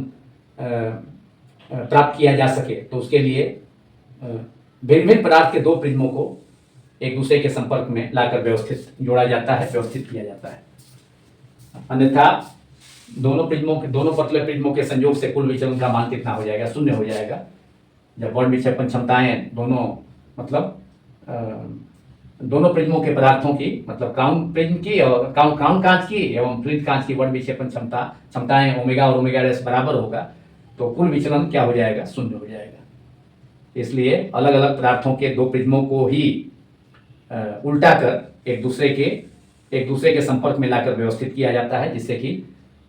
प्राप्त किया जा सके, तो उसके लिए भिन्न भिन्न पदार्थ के दो प्रिज्मों को एक दूसरे के संपर्क में लाकर जोड़ा जाता है, व्यवस्थित किया जाता है। अन्यथा दोनों पतले प्रिज्मों के संयोग से कुल विचलन का मान कितना हो जाएगा? शून्य हो जाएगा। जब वर्ण विक्षेपण क्षमताएं दोनों प्रिज्मों के पदार्थों की, मतलब क्राउन प्रिज्म की और क्राउन कांच की एवं फ्लिंट कांच की वर्ण विक्षेपण क्षमताएं ओमेगा और ओमेगा डैश बराबर होगा, तो कुल विचलन क्या हो जाएगा? शून्य हो जाएगा। इसलिए अलग अलग पदार्थों के दो प्रिज्मों को ही उल्टा कर एक दूसरे के संपर्क में लाकर व्यवस्थित किया जाता है, जिससे कि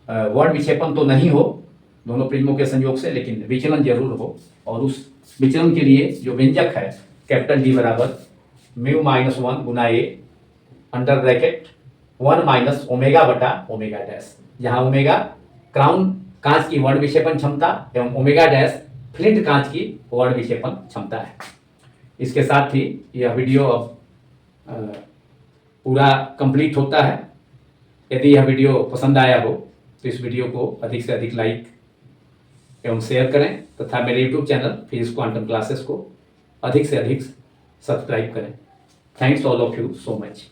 वर्ण विक्षेपण तो नहीं हो दोनों प्रिज्मों के संयोग से, लेकिन विचलन जरूर हो। और उस विचलन के लिए जो व्यंजक है कैपिटल डी बराबर म्यू माइनस 1 गुना A under bracket 1 minus omega बटा ओमेगा डैश, जहाँ ओमेगा क्राउन कांच की वर्ण विक्षेपण क्षमता एवं ओमेगा डैश फ्लिंट कांच की वर्ण विक्षेपण क्षमता है। इसके साथ ही यह वीडियो अब पूरा कंप्लीट होता है। यदि यह वीडियो पसंद आया हो तो इस वीडियो को अधिक से अधिक लाइक एवं शेयर करें तथा मेरे YouTube channel physics quantum classes को अधिक से अधिक सब्सक्राइब करें। Thanks all of you so much.